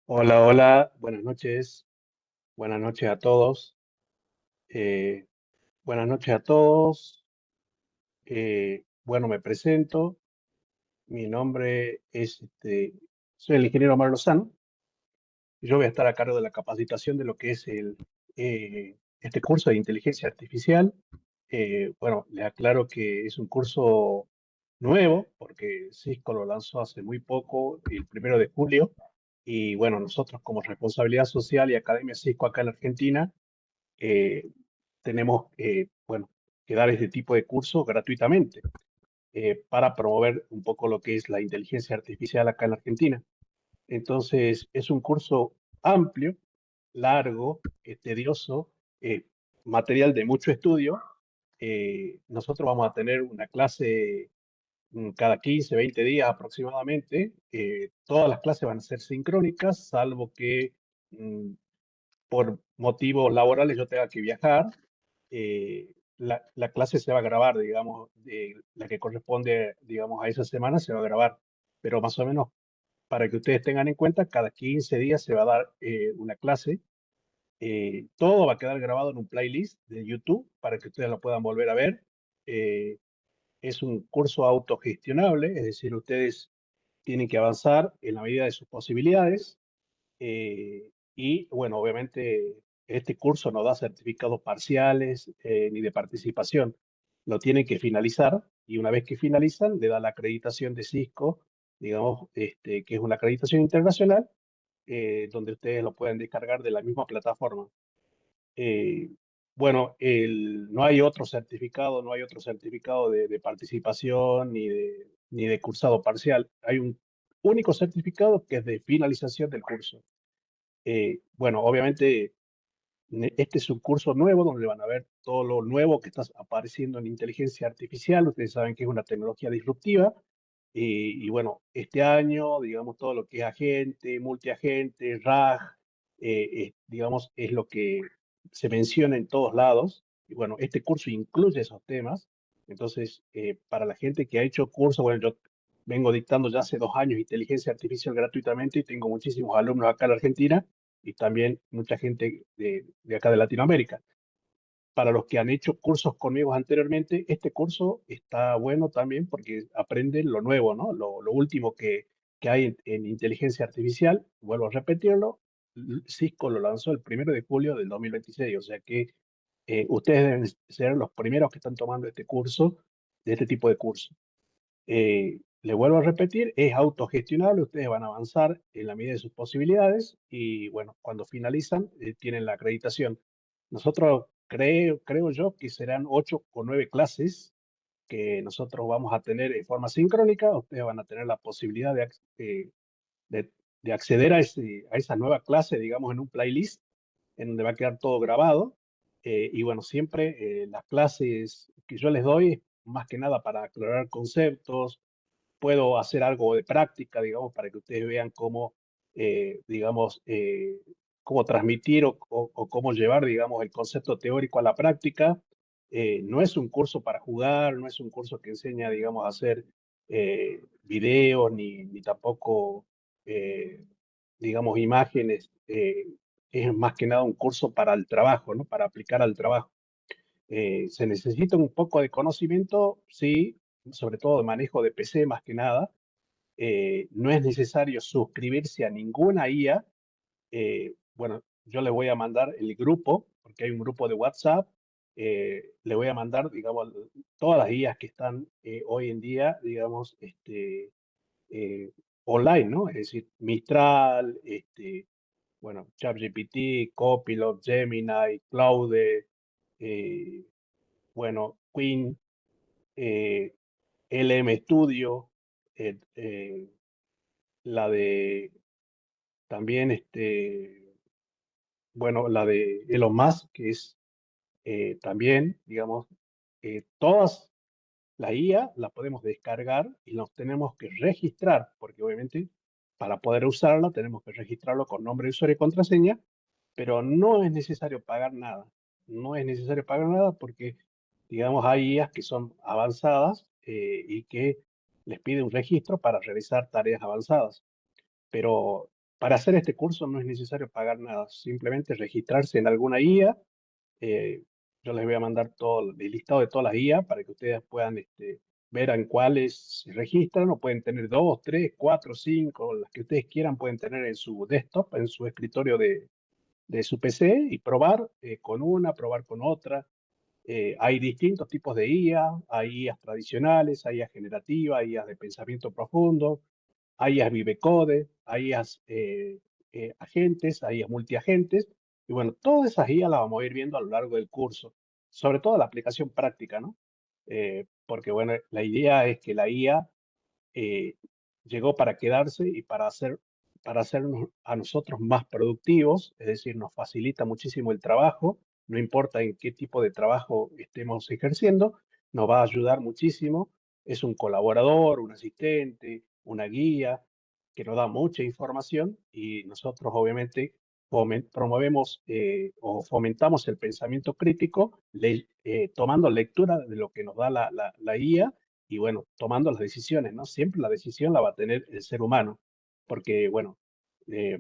Hola, hola, buenas noches a todos. eh, Buenas noches a todos. Bueno, me presento. Mi nombre es, soy el ingeniero Omar Lozano. Yo voy a estar a cargo de la capacitación de lo que es este curso de inteligencia artificial. Bueno, le aclaro que es un curso nuevo porque Cisco lo lanzó hace muy poco, el 1 de julio. Y bueno, nosotros como responsabilidad social y Academia Cisco acá en la Argentina, eh, tenemos, bueno, que dar este tipo de cursos gratuitamente para promover un poco lo que es la inteligencia artificial acá en la Argentina. Entonces, es un curso amplio, largo, tedioso, eh, material de mucho estudio. Nosotros vamos a tener una clase cada 15, 20 días aproximadamente. Todas las clases van a ser sincrónicas, salvo que mm, por motivos laborales yo tenga que viajar. La clase se va a grabar, digamos, la que corresponde, digamos, a esa semana se va a grabar, pero más o menos para que ustedes tengan en cuenta, cada 15 días se va a dar una clase. Todo va a quedar grabado en un playlist de YouTube para que ustedes lo puedan volver a ver. Eh, es un curso autogestionable, es decir, ustedes tienen que avanzar en la medida de sus posibilidades. Y bueno, obviamente este curso no da certificados parciales ni de participación. Lo tienen que finalizar y una vez que finalizan, le da la acreditación de Cisco, digamos, que es una acreditación internacional, donde ustedes lo pueden descargar de la misma plataforma. Eh, bueno, no hay otro certificado, no hay otro certificado de participación ni de cursado parcial. Hay un único certificado que es de finalización del curso. Bueno, obviamente este es un curso nuevo donde van a ver todo lo nuevo que está apareciendo en inteligencia artificial. Ustedes saben que es una tecnología disruptiva. Y bueno, este año, digamos, todo lo que es agente, multiagente, RAG, digamos, es lo que se menciona en todos lados. Y bueno, este curso incluye esos temas. Entonces, para la gente que ha hecho curso, bueno, yo vengo dictando ya hace 2 años inteligencia artificial gratuitamente y tengo muchísimos alumnos acá en la Argentina y también mucha gente de acá de Latinoamérica. Para los que han hecho cursos conmigo anteriormente, este curso está bueno también porque aprenden lo nuevo, ¿no? Lo último que hay en inteligencia artificial. Vuelvo a repetirlo, Cisco lo lanzó el 1 de julio del 2026, o sea que ustedes deben ser los primeros que están tomando este curso, de este tipo de curso. Le vuelvo a repetir, es autogestionable, ustedes van a avanzar en la medida de sus posibilidades y bueno, cuando finalizan, tienen la acreditación. Nosotros creo yo que serán 8 o 9 clases que nosotros vamos a tener en forma sincrónica. Ustedes van a tener la posibilidad de, de acceder a esa nueva clase, digamos, en un playlist en donde va a quedar todo grabado. Y bueno, siempre las clases que yo les doy, más que nada para aclarar conceptos, puedo hacer algo de práctica, digamos, para que ustedes vean cómo, digamos, cómo transmitir o cómo llevar, digamos, el concepto teórico a la práctica. No es un curso para jugar, no es un curso que enseña, digamos, a hacer videos, ni tampoco, eh, digamos, imágenes. Es más que nada un curso para el trabajo, ¿no? Para aplicar al trabajo. Se necesita un poco de conocimiento, sí, sobre todo de manejo de PC más que nada. No es necesario suscribirse a ninguna IA. Bueno, yo le voy a mandar el grupo, porque hay un grupo de WhatsApp. Le voy a mandar, digamos, todas las IAs que están hoy en día, digamos, eh, online, ¿no? Es decir, Mistral, bueno, ChatGPT, Copilot, Gemini, Claude, eh, bueno, Queen, eh, LM Studio, eh, eh, la de también, bueno, la de Elon Musk, que es también, digamos, todas la IA la podemos descargar y nos tenemos que registrar, porque obviamente para poder usarla tenemos que registrarlo con nombre de usuario y contraseña, pero no es necesario pagar nada. No es necesario pagar nada porque, digamos, hay IAs que son avanzadas y que les pide un registro para realizar tareas avanzadas. Pero Para hacer este curso no es necesario pagar nada, simplemente registrarse en alguna IA. eh, yo les voy a mandar todo el listado de todas las IA para que ustedes puedan ver en cuáles se registran, o pueden tener dos, tres, cuatro, cinco, las que ustedes quieran, pueden tener en su desktop, en su escritorio de su PC, y probar con una, probar con otra. Hay distintos tipos de IA, hay IAs tradicionales, hay IAs generativas, hay IAs de pensamiento profundo, hay IAs Vivecode, hay IAs agentes, hay IAs multiagentes, y bueno, todas esas IAs las vamos a ir viendo a lo largo del curso, sobre todo la aplicación práctica, ¿no? Porque bueno, la idea es que la IA eh, llegó para quedarse y para hacernos a nosotros más productivos, es decir, nos facilita muchísimo el trabajo, no importa en qué tipo de trabajo estemos ejerciendo, nos va a ayudar muchísimo. Es un colaborador, un asistente, una guía que nos da mucha información, y nosotros obviamente promovemos o fomentamos el pensamiento crítico, tomando lectura de lo que nos da la guía, y bueno, tomando las decisiones, ¿no? Siempre la decisión la va a tener el ser humano, porque bueno,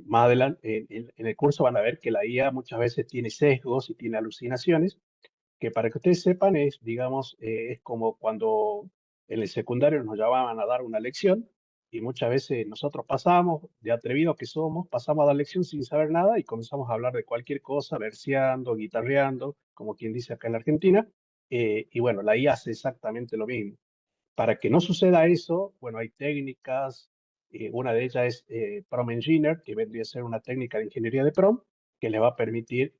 más adelante en el curso van a ver que la IA muchas veces tiene sesgos y tiene alucinaciones, que para que ustedes sepan es, digamos, es como cuando en el secundario nos llamaban a dar una lección, y muchas veces nosotros pasamos, de atrevidos que somos, pasamos a dar lección sin saber nada y comenzamos a hablar de cualquier cosa, verseando, guitarreando, como quien dice acá en la Argentina, y bueno, la IA hace exactamente lo mismo. Para que no suceda eso, bueno, hay técnicas. Una de ellas es Prompt Engineer, que vendría a ser una técnica de ingeniería de prompt, que le va a permitir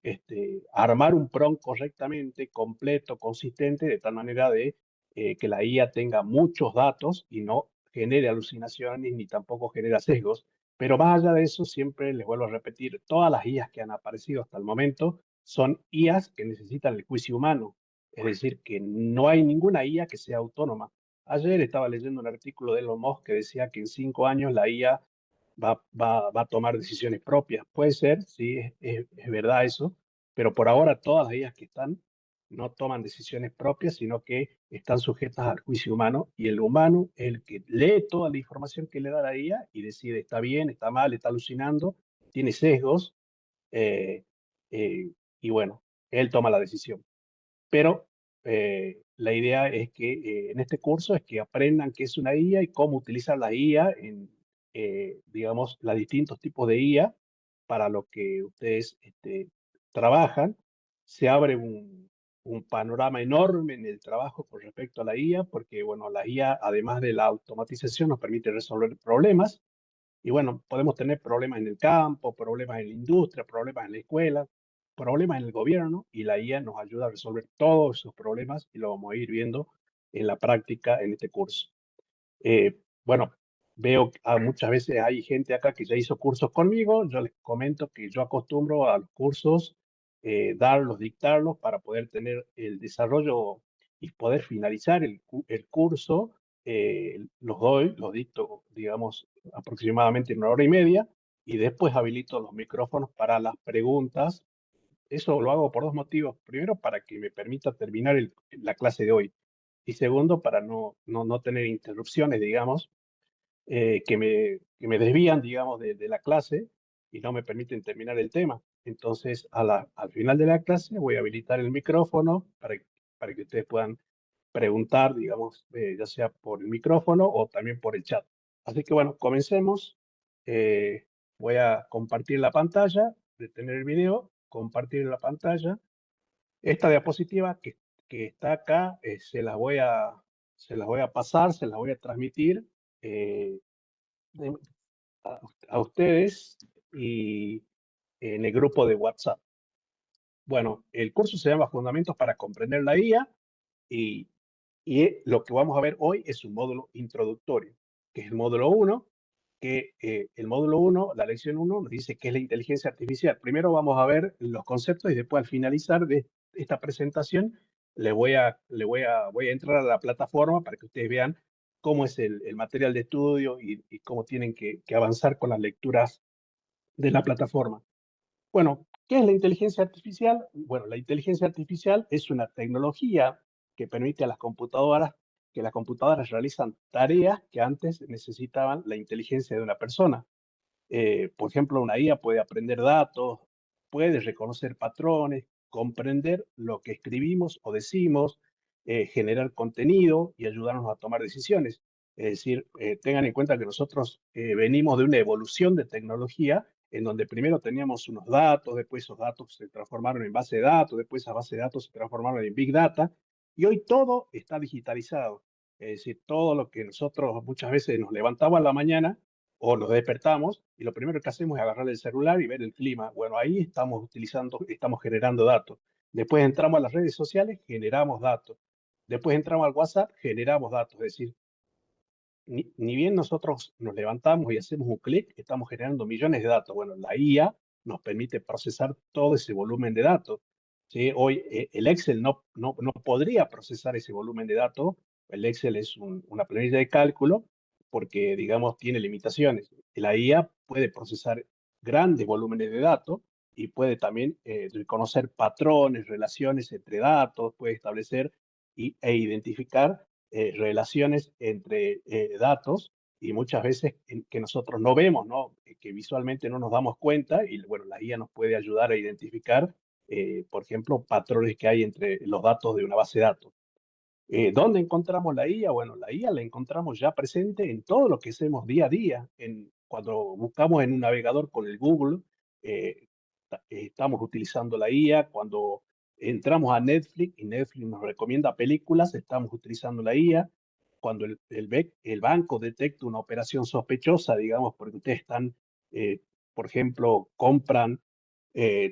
armar un prompt correctamente, completo, consistente, de tal manera de que la IA tenga muchos datos y no genere alucinaciones ni tampoco genera sesgos. Pero más allá de eso, siempre les vuelvo a repetir, todas las IAs que han aparecido hasta el momento son IAs que necesitan el juicio humano. Es decir, que no hay ninguna IA que sea autónoma. Ayer estaba leyendo un artículo de Elon Musk que decía que en 5 años la IA va a tomar decisiones propias. Puede ser, sí, es verdad eso, pero por ahora todas las IAs que están no toman decisiones propias, sino que están sujetas al juicio humano, y el humano es el que lee toda la información que le da la IA y decide está bien, está mal, está alucinando, tiene sesgos, eh, eh, y bueno, él toma la decisión. Pero la idea es que en este curso es que aprendan qué es una IA y cómo utilizar la IA en, digamos, los distintos tipos de IA para lo que ustedes trabajan. Se abre un panorama enorme en el trabajo con respecto a la IA, porque, bueno, la IA, además de la automatización, nos permite resolver problemas, y bueno, podemos tener problemas en el campo, problemas en la industria, problemas en la escuela, problemas en el gobierno, y la IA nos ayuda a resolver todos esos problemas, y lo vamos a ir viendo en la práctica en este curso. Bueno, veo que muchas veces hay gente acá que ya hizo cursos conmigo. Yo les comento que yo acostumbro a los cursos darlos, dictarlos para poder tener el desarrollo y poder finalizar el curso. Los doy, los dicto, digamos, aproximadamente en 1 hora y media, y después habilito los micrófonos para las preguntas. Eso lo hago por dos motivos. Primero, para que me permita terminar la clase de hoy. Y segundo, para no tener interrupciones, digamos, que me desvían, digamos, de la clase y no me permiten terminar el tema. Entonces, al final de la clase voy a habilitar el micrófono para que ustedes puedan preguntar, digamos, ya sea por el micrófono o también por el chat. Así que bueno, comencemos. Voy a compartir la pantalla, detener el video, compartir la pantalla. Esta diapositiva que está acá, se las voy a pasar, se las voy a transmitir eh, em, a ustedes y en el grupo de WhatsApp. Bueno, el curso se llama Fundamentos para comprender la IA, y, lo que vamos a ver hoy es un módulo introductorio, que es el módulo uno, que el módulo uno, la lección uno, nos dice qué es la inteligencia artificial. Primero vamos a ver los conceptos, y después al finalizar de esta presentación voy a entrar a la plataforma para que ustedes vean cómo es el material de estudio, y cómo tienen que avanzar con las lecturas de la plataforma. Bueno, ¿qué es la inteligencia artificial? Bueno, la inteligencia artificial es una tecnología que permite a que las computadoras realizan tareas que antes necesitaban la inteligencia de una persona. Por ejemplo, una IA puede aprender datos, puede reconocer patrones, comprender lo que escribimos o decimos, generar contenido y ayudarnos a tomar decisiones. Es decir, tengan en cuenta que nosotros venimos de una evolución de tecnología en donde primero teníamos unos datos, después esos datos se transformaron en base de datos, después esas bases de datos se transformaron en Big Data, y hoy todo está digitalizado. Es decir, todo lo que nosotros muchas veces nos levantamos a la mañana o nos despertamos y lo primero que hacemos es agarrar el celular y ver el clima. Bueno, ahí estamos utilizando, estamos generando datos. Después entramos a las redes sociales, generamos datos. Después entramos al WhatsApp, generamos datos. Es decir, ni bien nosotros nos levantamos y hacemos un clic, estamos generando millones de datos. Bueno, la IA nos permite procesar todo ese volumen de datos. ¿Sí? Hoy el Excel no podría procesar ese volumen de datos. El Excel es una planilla de cálculo porque, digamos, tiene limitaciones. La IA puede procesar grandes volúmenes de datos y puede también reconocer patrones, relaciones entre datos, puede establecer e identificar relaciones entre datos y muchas veces que nosotros no vemos, ¿no? Que visualmente no nos damos cuenta y bueno, la IA nos puede ayudar a identificar, por ejemplo, patrones que hay entre los datos de una base de datos. ¿Dónde encontramos la IA? Bueno, la IA la encontramos ya presente en todo lo que hacemos día a día. Cuando buscamos en un navegador con el Google, estamos utilizando la IA. Cuando entramos a Netflix y Netflix nos recomienda películas, estamos utilizando la IA. Cuando el banco detecta una operación sospechosa, digamos, porque ustedes están, eh, por ejemplo, compran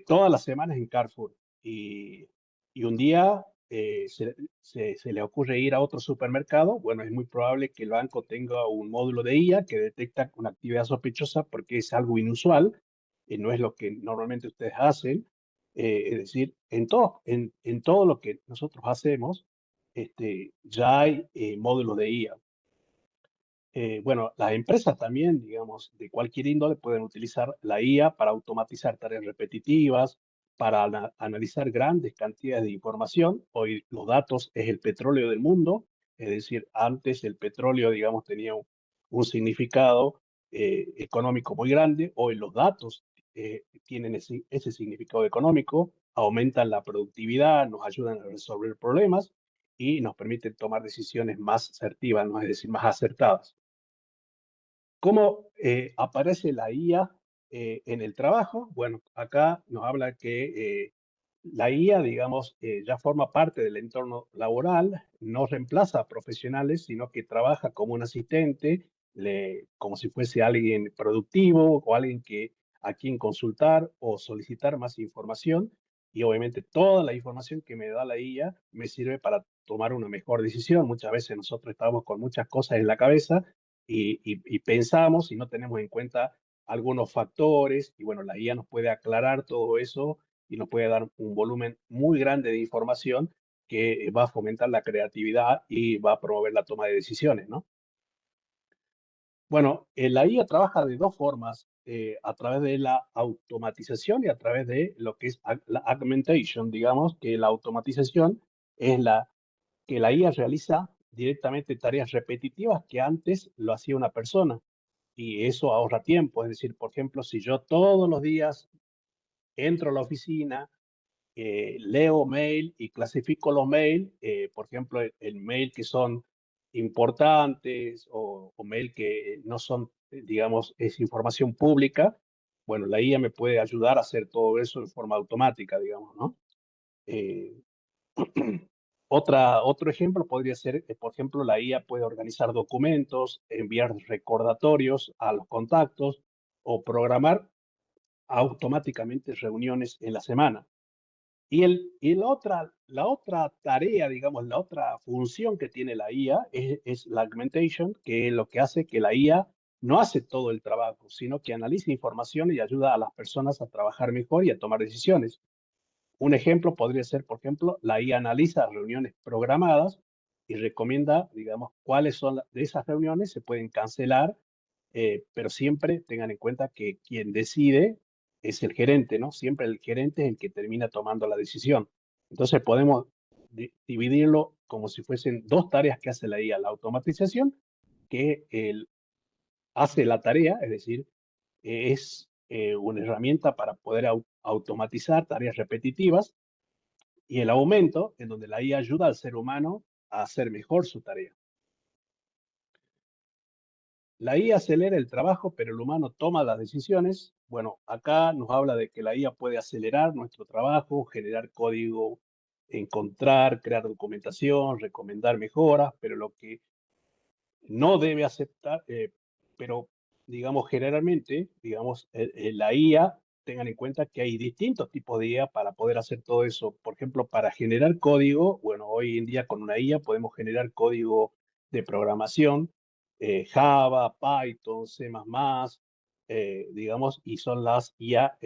todas las semanas en Carrefour y un día se le ocurre ir a otro supermercado, bueno, es muy probable que el banco tenga un módulo de IA que detecta una actividad sospechosa porque es algo inusual, y no es lo que normalmente ustedes hacen. Es decir, en todo lo que nosotros hacemos, ya hay módulos de IA. Bueno, las empresas también, digamos, de cualquier índole pueden utilizar la IA para automatizar tareas repetitivas, para analizar grandes cantidades de información. Hoy los datos es el petróleo del mundo, es decir, antes el petróleo, digamos, tenía un significado económico muy grande. Hoy los datos tienen ese significado económico, aumentan la productividad, nos ayudan a resolver problemas y nos permiten tomar decisiones más asertivas, ¿no? Es decir, más acertadas. ¿Cómo aparece la IA en el trabajo? Bueno, acá nos habla que la IA, digamos, ya forma parte del entorno laboral, no reemplaza a profesionales, sino que trabaja como un asistente, como si fuese alguien productivo o alguien a quien consultar o solicitar más información. Y obviamente toda la información que me da la IA me sirve para tomar una mejor decisión. Muchas veces nosotros estamos con muchas cosas en la cabeza y pensamos y no tenemos en cuenta algunos factores y bueno, la IA nos puede aclarar todo eso y nos puede dar un volumen muy grande de información que va a fomentar la creatividad y va a promover la toma de decisiones, ¿no? Bueno, la IA trabaja de dos formas, a través de la automatización y a través de lo que es la augmentation, digamos que la automatización es que la IA realiza directamente tareas repetitivas que antes lo hacía una persona y eso ahorra tiempo. Es decir, por ejemplo, si yo todos los días entro a la oficina, leo mail y clasifico los mail, por ejemplo, el mail que son importantes o mail que no son, digamos, es información pública, bueno, la IA me puede ayudar a hacer todo eso de forma automática, digamos, ¿no? Eh, otro ejemplo podría ser, por ejemplo, la IA puede organizar documentos, enviar recordatorios a los contactos o programar automáticamente reuniones en la semana. Y la otra tarea, digamos, la otra función que tiene la IA es la augmentation, que es lo que hace que la IA no hace todo el trabajo, sino que analiza información y ayuda a las personas a trabajar mejor y a tomar decisiones. Un ejemplo podría ser, por ejemplo, la IA analiza reuniones programadas y recomienda, digamos, cuáles son de esas reuniones se pueden cancelar, pero siempre tengan en cuenta que quien decide es el gerente, ¿no? Siempre el gerente es el que termina tomando la decisión. Entonces podemos dividirlo como si fuesen dos tareas que hace la IA, la automatización, que hace la tarea, es decir, es una herramienta para poder automatizar tareas repetitivas y el aumento en donde la IA ayuda al ser humano a hacer mejor su tarea. La IA acelera el trabajo, pero el humano toma las decisiones. Bueno, acá nos habla de que la IA puede acelerar nuestro trabajo, generar código, encontrar, crear documentación, recomendar mejoras, pero lo que no debe aceptar, pero digamos generalmente, digamos, la IA, tengan en cuenta que hay distintos tipos de IA para poder hacer todo eso. Por ejemplo, para generar código, bueno, hoy en día con una IA podemos generar código de programación, Java, Python, C++, digamos, y son las IA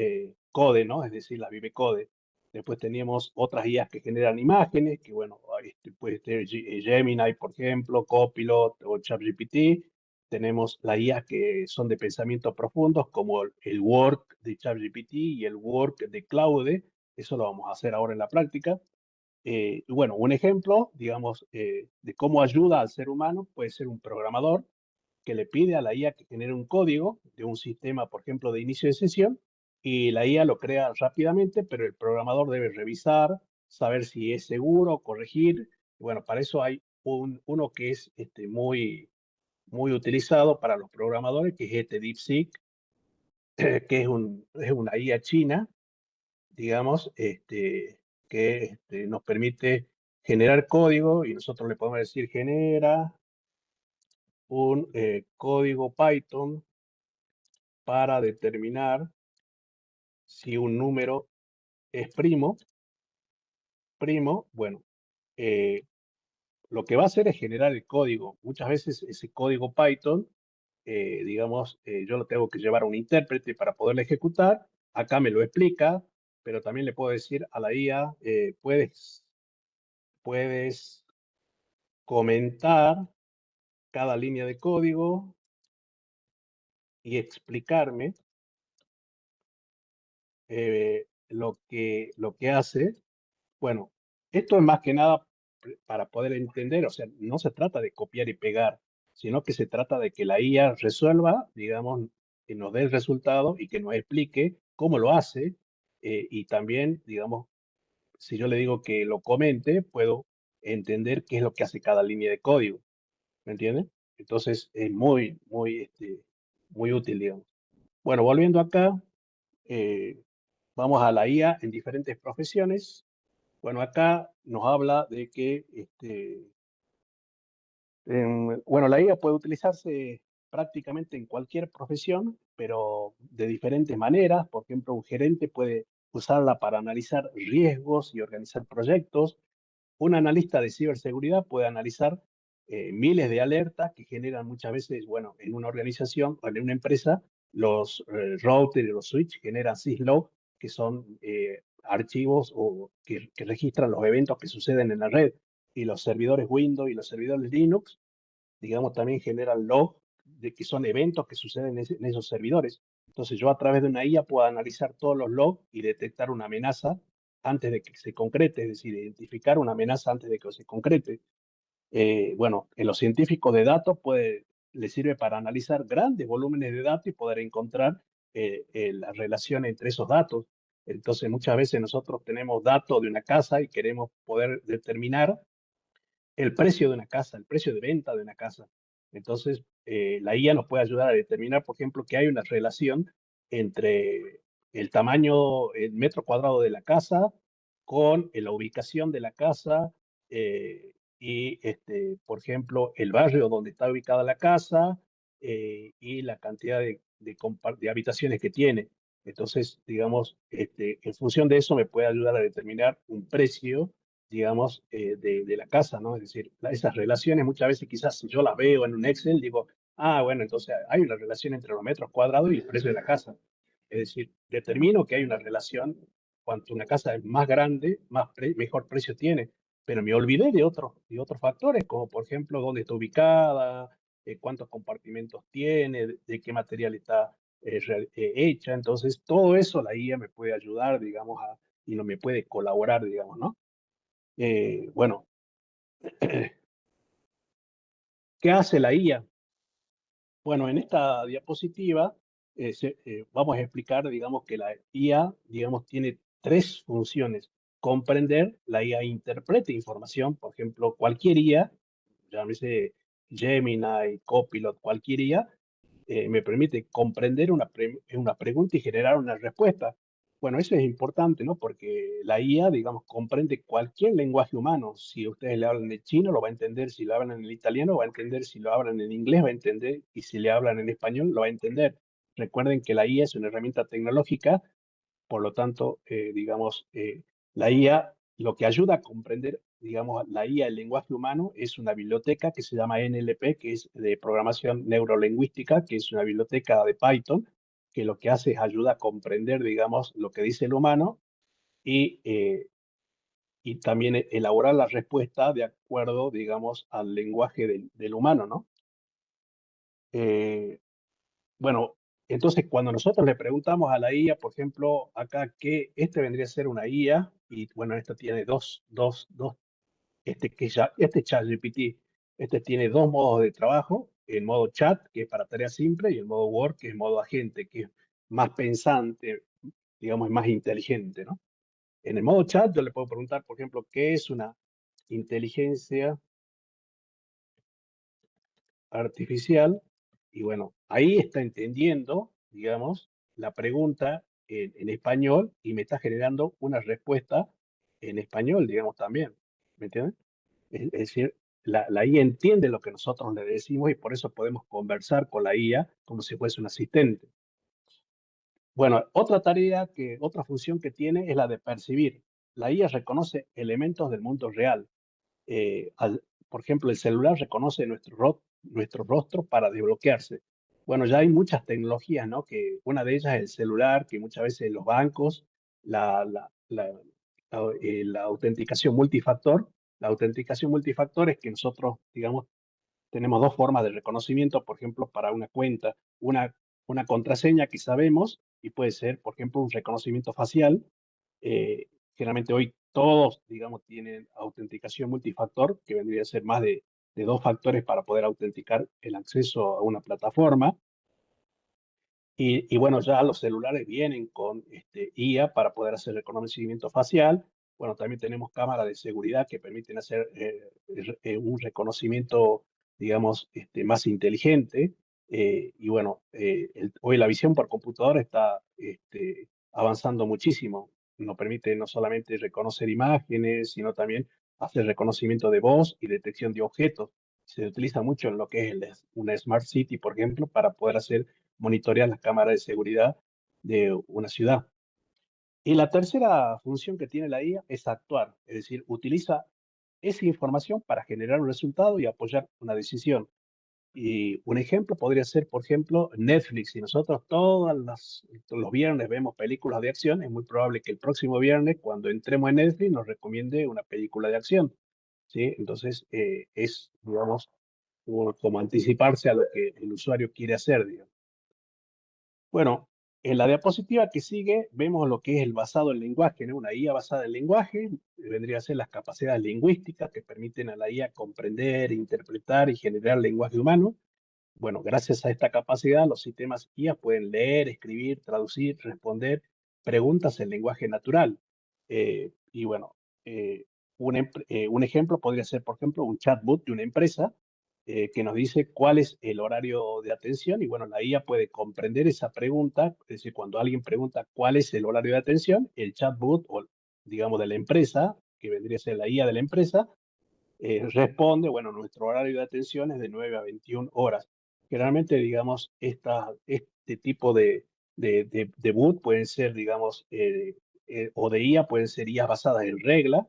Code, ¿no? Es decir, las Vive Code. Después teníamos otras IAs que generan imágenes, que bueno, puede ser Gemini, por ejemplo, Copilot o ChatGPT. Tenemos las IAs que son de pensamiento profundos, como el Work de ChatGPT y el Work de Claude. Eso lo vamos a hacer ahora en la práctica. Y bueno, un ejemplo, digamos, de cómo ayuda al ser humano puede ser un programador que le pide a la IA que genere un código de un sistema, por ejemplo, de inicio de sesión, y la IA lo crea rápidamente, pero el programador debe revisar, saber si es seguro, corregir. Bueno, para eso hay uno que es muy utilizado para los programadores, que es este DeepSeek, que es una IA china, digamos, que nos permite generar código y nosotros le podemos decir genera un código Python para determinar si un número es primo, bueno, eh, lo que va a hacer es generar el código. Muchas veces ese código Python, digamos, yo lo tengo que llevar a un intérprete para poderlo ejecutar. Acá me lo explica, pero también le puedo decir a la IA, puedes comentar cada línea de código y explicarme lo que hace. Bueno, esto es más que nada para poder entender, o sea, no se trata de copiar y pegar, sino que se trata de que la IA resuelva, digamos, que nos dé el resultado y que nos explique cómo lo hace. Y también, digamos, si yo le digo que lo comente, puedo entender qué es lo que hace cada línea de código, ¿me entiende? Entonces, es muy útil, digamos. Bueno, volviendo acá, vamos a la IA en diferentes profesiones. Bueno, acá nos habla de que, bueno, la IA puede utilizarse prácticamente en cualquier profesión, pero de diferentes maneras. Por ejemplo, un gerente puede usarla para analizar riesgos y organizar proyectos. Un analista de ciberseguridad puede analizar miles de alertas que generan muchas veces, bueno, en una organización o en una empresa, los routers y los switches generan syslog, que son archivos o que registran los eventos que suceden en la red. Y los servidores Windows y los servidores Linux, digamos, también generan log de que son eventos que suceden en esos servidores. Entonces yo a través de una IA puedo analizar todos los logs y detectar una amenaza antes de que se concrete, es decir, identificar una amenaza antes de que se concrete. Bueno, en los científicos de datos les sirve para analizar grandes volúmenes de datos y poder encontrar la relación entre esos datos. Entonces, muchas veces nosotros tenemos datos de una casa y queremos poder determinar el precio de una casa, el precio de venta de una casa. Entonces, la IA nos puede ayudar a determinar, por ejemplo, que hay una relación entre el tamaño, el metro cuadrado de la casa con la ubicación de la casa y, por ejemplo, el barrio donde está ubicada la casa y la cantidad de habitaciones que tiene. Entonces, digamos, en función de eso me puede ayudar a determinar un precio, digamos, de la casa, ¿no? Es decir, esas relaciones muchas veces quizás si yo las veo en un Excel, digo, ah, bueno, entonces hay una relación entre los metros cuadrados y el precio de la casa. Es decir, determino que hay una relación, cuanto una casa es más grande, mejor precio tiene, pero me olvidé de otros factores, como por ejemplo dónde está ubicada, cuántos compartimentos tiene, de qué material está hecha. Entonces, todo eso la IA me puede ayudar, digamos, y no me puede colaborar, digamos, ¿no? Bueno, ¿qué hace la IA? Bueno, en esta diapositiva vamos a explicar, digamos, que la IA, digamos, tiene tres funciones. Comprender, la IA interpreta información, por ejemplo, cualquier IA, llámese Gemini, Copilot, cualquier IA, me permite comprender una pregunta y generar una respuesta. Bueno, eso es importante, ¿no? Porque la IA, digamos, comprende cualquier lenguaje humano. Si ustedes le hablan en chino, lo va a entender. Si le hablan en el italiano, lo va a entender. Si lo hablan en inglés, va a entender. Y si le hablan en español, lo va a entender. Recuerden que la IA es una herramienta tecnológica, por lo tanto, digamos, la IA, lo que ayuda a comprender, digamos, la IA, el lenguaje humano, es una biblioteca que se llama NLP, que es de programación neurolingüística, que es una biblioteca de Python, que lo que hace es ayuda a comprender, digamos, lo que dice el humano y, y también elaborar la respuesta de acuerdo, digamos, al lenguaje del humano, ¿no? Eh, Bueno, entonces cuando nosotros le preguntamos a la IA, por ejemplo, acá que este vendría a ser una IA, y bueno, esto tiene este ChatGPT, este tiene dos modos de trabajo, el modo chat, que es para tareas simples, y el modo Word, que es modo agente, que es más pensante, digamos, más inteligente, ¿no? En el modo chat yo le puedo preguntar, por ejemplo, ¿qué es una inteligencia artificial? Y bueno, ahí está entendiendo, digamos, la pregunta en español y me está generando una respuesta en español, digamos, también. ¿Me entienden? Es decir, la IA entiende lo que nosotros le decimos y por eso podemos conversar con la IA como si fuese un asistente. Bueno, otra función que tiene es la de percibir. La IA reconoce elementos del mundo real. Por ejemplo, el celular reconoce nuestro rostro para desbloquearse. Bueno, ya hay muchas tecnologías, ¿no? Que una de ellas es el celular, que muchas veces los bancos, la, la, la, la autenticación multifactor. La autenticación multifactor es que nosotros, digamos, tenemos dos formas de reconocimiento, por ejemplo, para una cuenta, una contraseña que sabemos y puede ser, por ejemplo, un reconocimiento facial. Generalmente hoy todos, digamos, tienen autenticación multifactor, que vendría a ser más de dos factores para poder autenticar el acceso a una plataforma. Y bueno, ya los celulares vienen con IA para poder hacer reconocimiento facial. Bueno, también tenemos cámaras de seguridad que permiten hacer un reconocimiento, digamos, más inteligente. Y bueno, hoy la visión por computadora está avanzando muchísimo. Nos permite no solamente reconocer imágenes, sino también hacer reconocimiento de voz y detección de objetos. Se utiliza mucho en lo que es una Smart City, por ejemplo, para poder hacer monitorear las cámaras de seguridad de una ciudad. Y la tercera función que tiene la IA es actuar, es decir, utiliza esa información para generar un resultado y apoyar una decisión. Y un ejemplo podría ser, por ejemplo, Netflix. Si nosotros todos los viernes vemos películas de acción, es muy probable que el próximo viernes, cuando entremos en Netflix, nos recomiende una película de acción. ¿Sí? Entonces, es, digamos, como anticiparse a lo que el usuario quiere hacer, digamos. Bueno, en la diapositiva que sigue vemos lo que es el basado en lenguaje, ¿no? Una IA basada en lenguaje vendría a ser las capacidades lingüísticas que permiten a la IA comprender, interpretar y generar lenguaje humano. Bueno, gracias a esta capacidad, los sistemas IA pueden leer, escribir, traducir, responder preguntas en lenguaje natural. Y bueno, un ejemplo podría ser, por ejemplo, un chatbot de una empresa que nos dice cuál es el horario de atención. Y bueno, la IA puede comprender esa pregunta. Es decir, cuando alguien pregunta cuál es el horario de atención, el chatbot o, digamos, de la empresa, que vendría a ser la IA de la empresa, responde, bueno, nuestro horario de atención es de 9 a 21 horas. Generalmente, digamos, este tipo de boot pueden ser, digamos, o de IA, pueden ser IAs basadas en regla,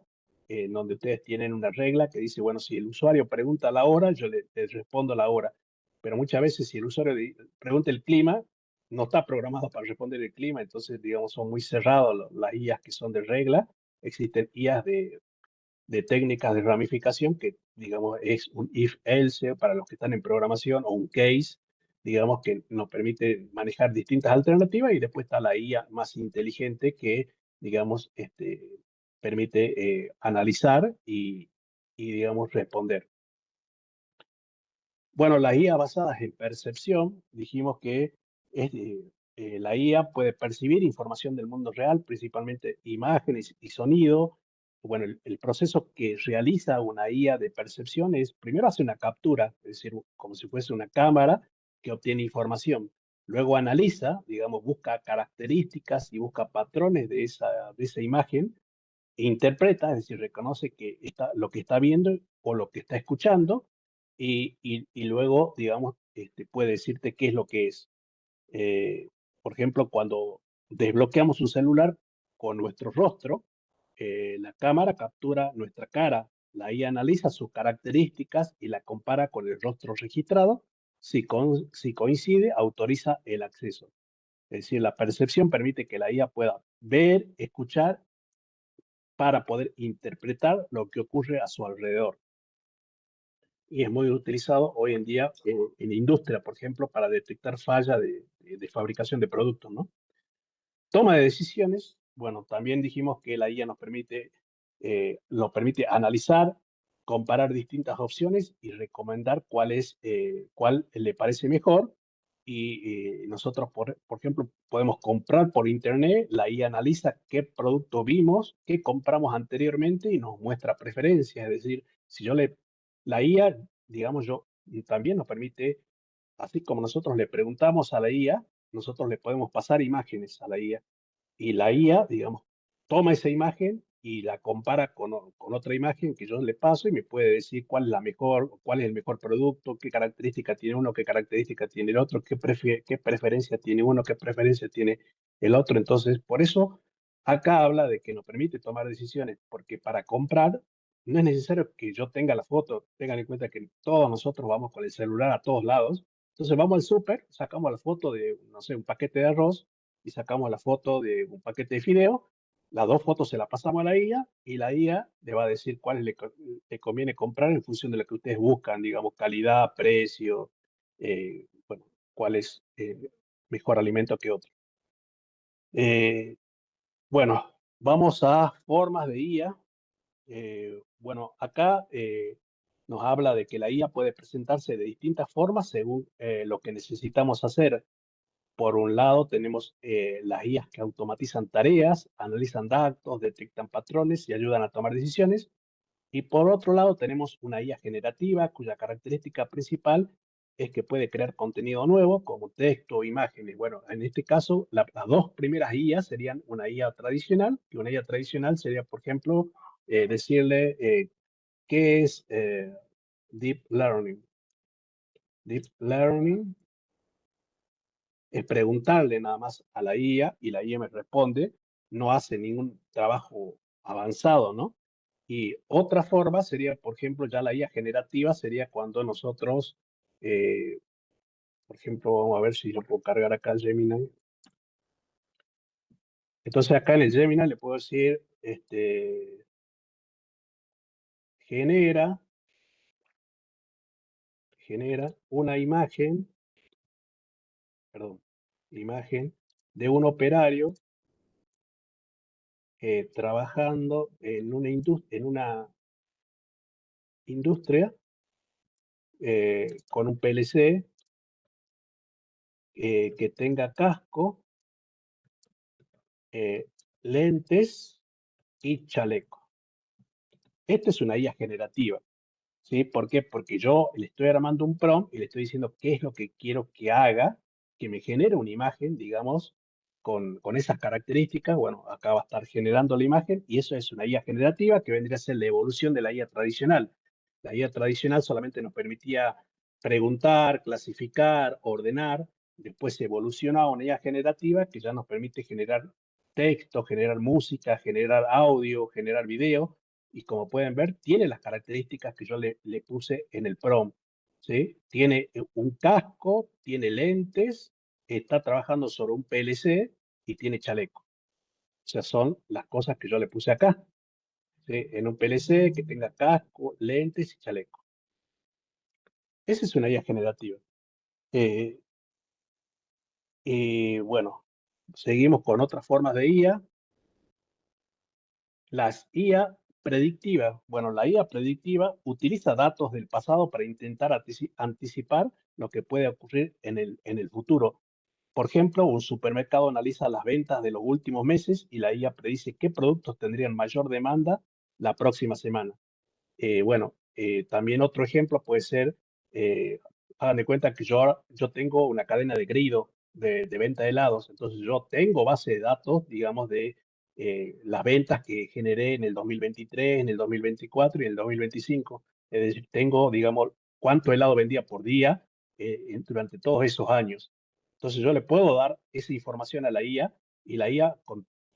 en donde ustedes tienen una regla que dice, bueno, si el usuario pregunta la hora, yo le respondo la hora. Pero muchas veces si el usuario pregunta el clima, no está programado para responder el clima, entonces, digamos, son muy cerrados las IAs que son de regla. Existen IAs de técnicas de ramificación que, digamos, es un if-else para los que están en programación o un case, digamos, que nos permite manejar distintas alternativas y después está la IA más inteligente que, digamos, permite analizar y, digamos, responder. Bueno, las IA basadas en percepción, dijimos que la IA puede percibir información del mundo real, principalmente imágenes y sonido. Bueno, el proceso que realiza una IA de percepción es, primero hace una captura, es decir, como si fuese una cámara que obtiene información. Luego analiza, digamos, busca características y busca patrones de esa imagen e interpreta, es decir, reconoce que lo que está viendo o lo que está escuchando y luego, digamos, puede decirte qué es lo que es. Eh, por ejemplo, cuando desbloqueamos un celular con nuestro rostro, la cámara captura nuestra cara. La IA analiza sus características y la compara con el rostro registrado. Si coincide, autoriza el acceso. Es decir, la percepción permite que la IA pueda ver, escuchar para poder interpretar lo que ocurre a su alrededor. Y es muy utilizado hoy en día en industria, por ejemplo, para detectar falla de fabricación de productos, ¿no? Toma de decisiones, bueno, también dijimos que la IA nos permite analizar, comparar distintas opciones y recomendar cuál le parece mejor. Y nosotros, por ejemplo, podemos comprar por internet, la IA analiza qué producto vimos, qué compramos anteriormente y nos muestra preferencias. Es decir, si yo le, la IA, digamos yo, también nos permite, así como nosotros le preguntamos a la IA, nosotros le podemos pasar imágenes a la IA y la IA, digamos, toma esa imagen y la compara con otra imagen que yo le paso y me puede decir cuál es la mejor, cuál es el mejor producto, qué característica tiene uno, qué característica tiene el otro, qué preferencia tiene uno, qué preferencia tiene el otro. Entonces, por eso acá habla de que nos permite tomar decisiones, porque para comprar no es necesario que yo tenga la foto. Tengan en cuenta que todos nosotros vamos con el celular a todos lados. Entonces vamos al súper, sacamos la foto de, no sé, un paquete de arroz y sacamos la foto de un paquete de fideo, las dos fotos se las pasamos a la IA y la IA le va a decir cuál le conviene comprar en función de lo que ustedes buscan, digamos, calidad, precio, bueno, cuál es mejor alimento que otro. Bueno, vamos a formas de IA. Bueno, acá nos habla de que la IA puede presentarse de distintas formas según lo que necesitamos hacer. Por un lado, tenemos las IAs que automatizan tareas, analizan datos, detectan patrones y ayudan a tomar decisiones. Y por otro lado, tenemos una IA generativa cuya característica principal es que puede crear contenido nuevo como texto o imágenes. Bueno, en este caso, las dos primeras IAs serían una IA tradicional, y una IA tradicional sería, por ejemplo, decirle qué es Deep Learning. Deep Learning es preguntarle nada más a la IA y la IA me responde, no hace ningún trabajo avanzado, ¿no? Y otra forma sería, por ejemplo, ya la IA generativa sería cuando nosotros, eh, por ejemplo, vamos a ver si yo puedo cargar acá el Gemini. Entonces acá en el Gemini le puedo decir, genera, genera una imagen, perdón, imagen de un operario trabajando en una industria con un PLC que tenga casco, eh, lentes y chaleco. Esta es una IA generativa. ¿Sí? ¿Por qué? Porque yo le estoy armando un prompt y le estoy diciendo qué es lo que quiero que haga, que me genere una imagen, digamos, con esas características. Bueno, acá va a estar generando la imagen y eso es una IA generativa que vendría a ser la evolución de la IA tradicional. La IA tradicional solamente nos permitía preguntar, clasificar, ordenar. Después se evoluciona a una IA generativa que ya nos permite generar texto, generar música, generar audio, generar video y como pueden ver, tiene las características que yo le puse en el prompt, ¿sí? Tiene un casco, tiene lentes, está trabajando sobre un PLC y tiene chaleco. O sea, son las cosas que yo le puse acá, ¿sí? En un PLC que tenga casco, lentes y chaleco. Esa es una IA generativa. Eh, y bueno, seguimos con otras formas de IA. Las IA predictivas. Bueno, la IA predictiva utiliza datos del pasado para intentar anticipar lo que puede ocurrir en el futuro. Por ejemplo, un supermercado analiza las ventas de los últimos meses y la IA predice qué productos tendrían mayor demanda la próxima semana. Bueno, también otro ejemplo puede ser, hagan de cuenta que yo tengo una cadena de grido de venta de helados, entonces yo tengo base de datos, digamos, de las ventas que generé en el 2023, en el 2024 y en el 2025. Es decir, tengo, digamos, cuánto helado vendía por día durante todos esos años. Entonces yo le puedo dar esa información a la IA y la IA,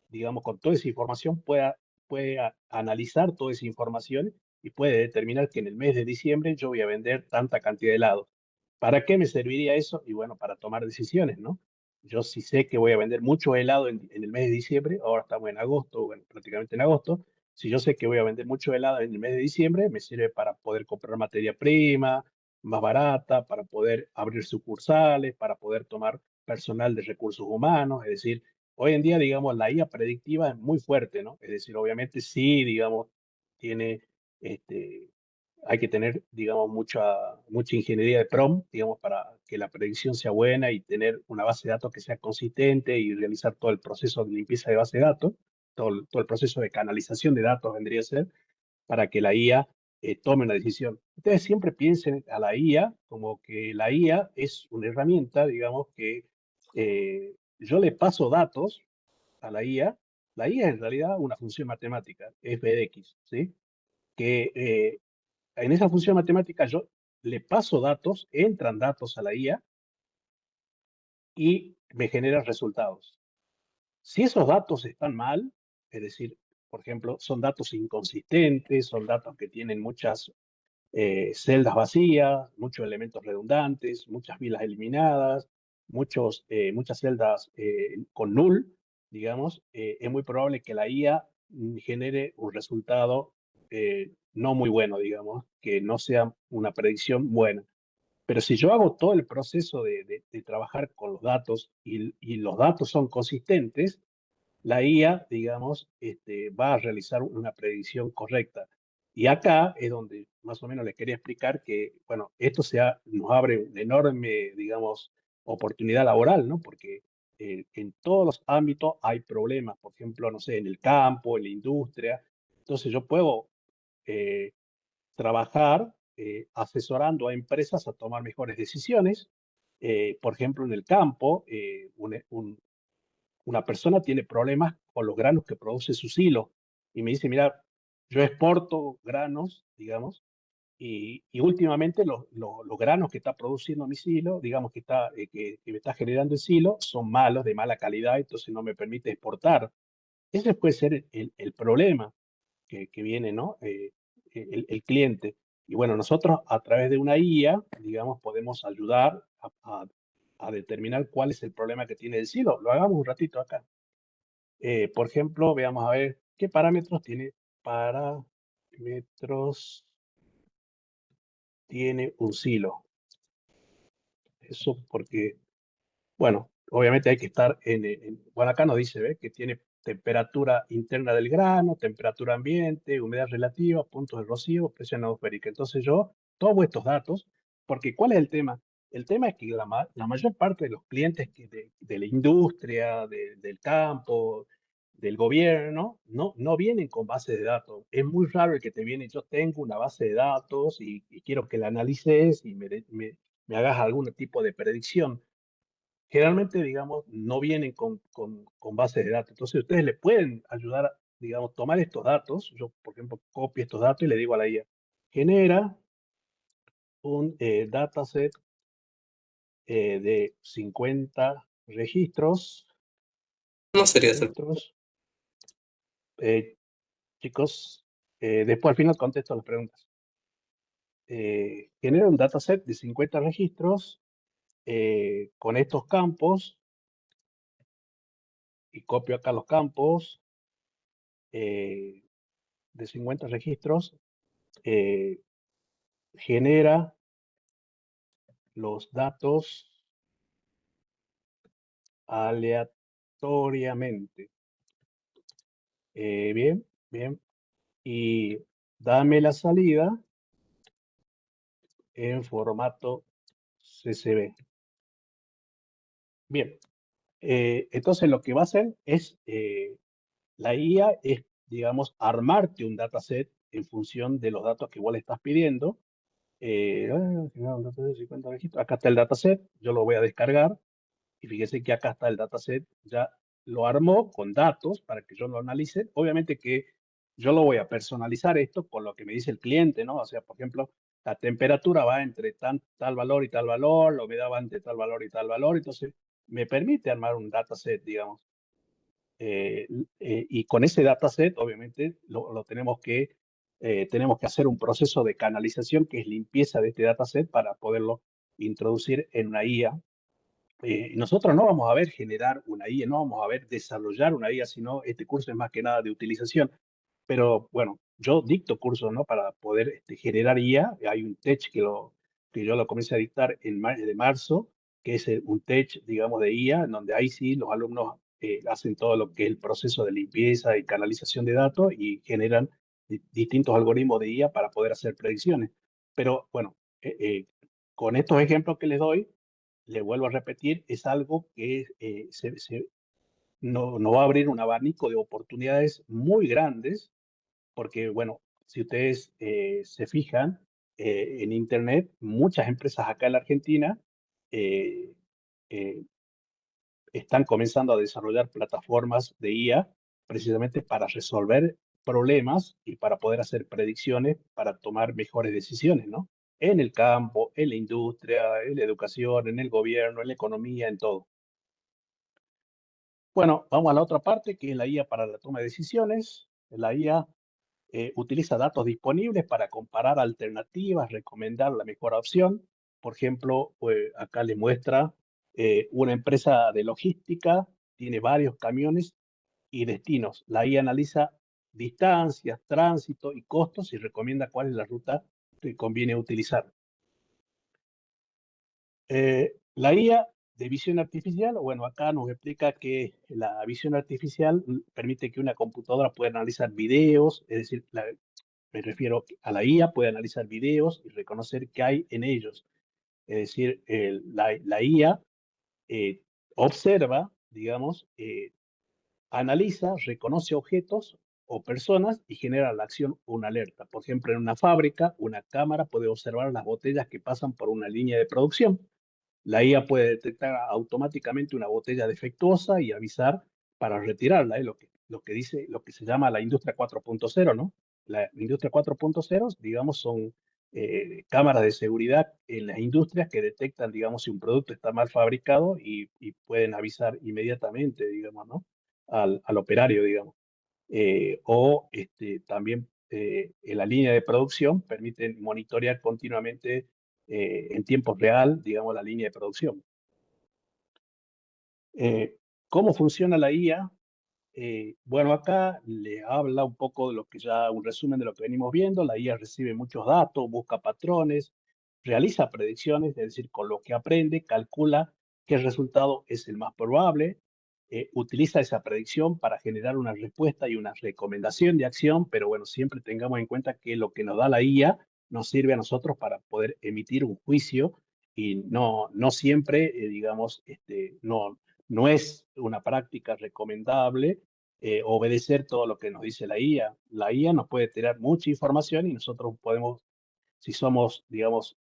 digamos, con toda esa información puede analizar toda esa información y puede determinar que en el mes de diciembre yo voy a vender tanta cantidad de helado. ¿Para qué me serviría eso? Y bueno, para tomar decisiones, ¿no? Yo sí sé que voy a vender mucho helado en el mes de diciembre, ahora estamos en agosto, bueno, prácticamente en agosto. Si yo sé que voy a vender mucho helado en el mes de diciembre, me sirve para poder comprar materia prima más barata, para poder abrir sucursales, para poder tomar personal de recursos humanos. Es decir, hoy en día, digamos, la IA predictiva es muy fuerte, ¿no? Es decir, obviamente sí, digamos, tiene este, hay que tener, digamos, mucha ingeniería de prompt, digamos, para que la predicción sea buena y tener una base de datos que sea consistente y realizar todo el proceso de limpieza de base de datos, todo el proceso de canalización de datos vendría a ser, para que la IA tome una decisión. Ustedes siempre piensen a la IA como que la IA es una herramienta, digamos, que yo le paso datos a la IA. La IA es en realidad una función matemática, f de x, ¿sí? Que en esa función matemática yo le paso datos, entran datos a la IA y me genera resultados. Si esos datos están mal, es decir, por ejemplo, son datos inconsistentes, son datos que tienen muchas celdas vacías, muchos elementos redundantes, muchas filas eliminadas, muchas celdas con null, digamos, es muy probable que la IA genere un resultado no muy bueno, digamos, que no sea una predicción buena. Pero si yo hago todo el proceso de trabajar con los datos y los datos son consistentes, la IA, digamos, va a realizar una predicción correcta. Y acá es donde más o menos les quería explicar que, bueno, nos abre una enorme, digamos, oportunidad laboral, ¿no? Porque en todos los ámbitos hay problemas, por ejemplo, no sé, en el campo, en la industria. Entonces yo puedo eh, trabajar asesorando a empresas a tomar mejores decisiones. Por ejemplo, en el campo, una persona tiene problemas con los granos que produce su silo y me dice, mira, yo exporto granos, digamos, y últimamente los granos que está produciendo mi silo, digamos que me está generando el silo, son malos, de mala calidad, entonces no me permite exportar. Ese puede ser el problema que viene, ¿no? El cliente. Y bueno, nosotros a través de una IA, digamos, podemos ayudar a determinar cuál es el problema que tiene el silo. Lo hagamos un ratito acá. Por ejemplo, veamos a ver qué parámetros tiene un silo. Eso porque, bueno, obviamente hay que estar bueno, acá nos dice, ¿ve? Que tiene temperatura interna del grano, temperatura ambiente, humedad relativa, puntos de rocío, presión atmosférica. Entonces yo tomo estos datos, porque ¿cuál es el tema? El tema es que la mayor parte de los clientes de la industria, del campo, del gobierno, no vienen con bases de datos. Es muy raro el que te viene, yo tengo una base de datos y quiero que la analices y me hagas algún tipo de predicción. Generalmente, digamos, no vienen con bases de datos. Entonces, ustedes le pueden ayudar, digamos, tomar estos datos. Yo, por ejemplo, copio estos datos y le digo a la IA, genera un dataset de 50 registros. No sería eso. registros eh, chicos, después al final contesto las preguntas. Genera un dataset de 50 registros con estos campos y copio acá los campos eh, de 50 registros, genera los datos aleatoriamente. Bien, bien. Y dame la salida en formato CSV. Bien, Entonces, lo que va a hacer es, la IA es, digamos, armarte un dataset en función de los datos que vos le estás pidiendo. Un dataset de 50 registros. Acá está el dataset, yo lo voy a descargar y fíjese que acá está el dataset, ya lo armó con datos para que yo lo analice. Obviamente que yo lo voy a personalizar esto con lo que me dice el cliente, ¿no? O sea, por ejemplo, la temperatura va entre tal valor y tal valor, la humedad va entre tal valor y tal valor, entonces me permite armar un dataset, digamos. Y con ese dataset, obviamente, lo tenemos que hacer un proceso de canalización, que es limpieza de este dataset para poderlo introducir en una IA. Nosotros no vamos a ver generar una IA, no vamos a ver desarrollar una IA, sino este curso es más que nada de utilización. Pero bueno, yo dicto cursos, ¿no? Para poder generar IA. Hay un tech que yo lo comencé a dictar de marzo, que es un tech, digamos, de IA, en donde ahí sí los alumnos hacen todo lo que es el proceso de limpieza y canalización de datos y generan distintos algoritmos de IA para poder hacer predicciones. Pero bueno, con estos ejemplos que les doy, le vuelvo a repetir, es algo que no va a abrir un abanico de oportunidades muy grandes porque, bueno, si ustedes se fijan en Internet, muchas empresas acá en la Argentina eh, eh, están comenzando a desarrollar plataformas de IA precisamente para resolver problemas y para poder hacer predicciones para tomar mejores decisiones, ¿no? En el campo, en la industria, en la educación, en el gobierno, en la economía, en todo. Bueno, vamos a la otra parte, que es la IA para la toma de decisiones. La IA utiliza datos disponibles para comparar alternativas, recomendar la mejor opción. Por ejemplo, acá le muestra una empresa de logística, tiene varios camiones y destinos. La IA analiza distancias, tránsito y costos y recomienda cuál es la ruta que conviene utilizar. La IA de visión artificial, bueno, acá nos explica que la visión artificial permite que una computadora pueda analizar videos, es decir, me refiero a la IA, puede analizar videos y reconocer qué hay en ellos. Es decir, la IA eh, observa, digamos, analiza, reconoce objetos o personas y genera la acción o una alerta. Por ejemplo, en una fábrica, una cámara puede observar las botellas que pasan por una línea de producción. La IA puede detectar automáticamente una botella defectuosa y avisar para retirarla, lo que se llama la industria 4.0, ¿no? La industria 4.0, digamos, son cámaras de seguridad en las industrias que detectan, digamos, si un producto está mal fabricado y pueden avisar inmediatamente, digamos, ¿no? Al operario, digamos. O también en la línea de producción permiten monitorear continuamente en tiempo real, digamos, la línea de producción. Eh, ¿Cómo funciona la IA? Bueno, acá le habla un poco de lo que ya, un resumen de lo que venimos viendo. La IA recibe muchos datos, busca patrones, realiza predicciones, es decir, con lo que aprende, calcula qué resultado es el más probable, utiliza esa predicción para generar una respuesta y una recomendación de acción, pero bueno, siempre tengamos en cuenta que lo que nos da la IA nos sirve a nosotros para poder emitir un juicio y no siempre, digamos, no es una práctica recomendable obedecer todo lo que nos dice la IA. La IA nos puede tirar mucha información y nosotros podemos, si somos, digamos,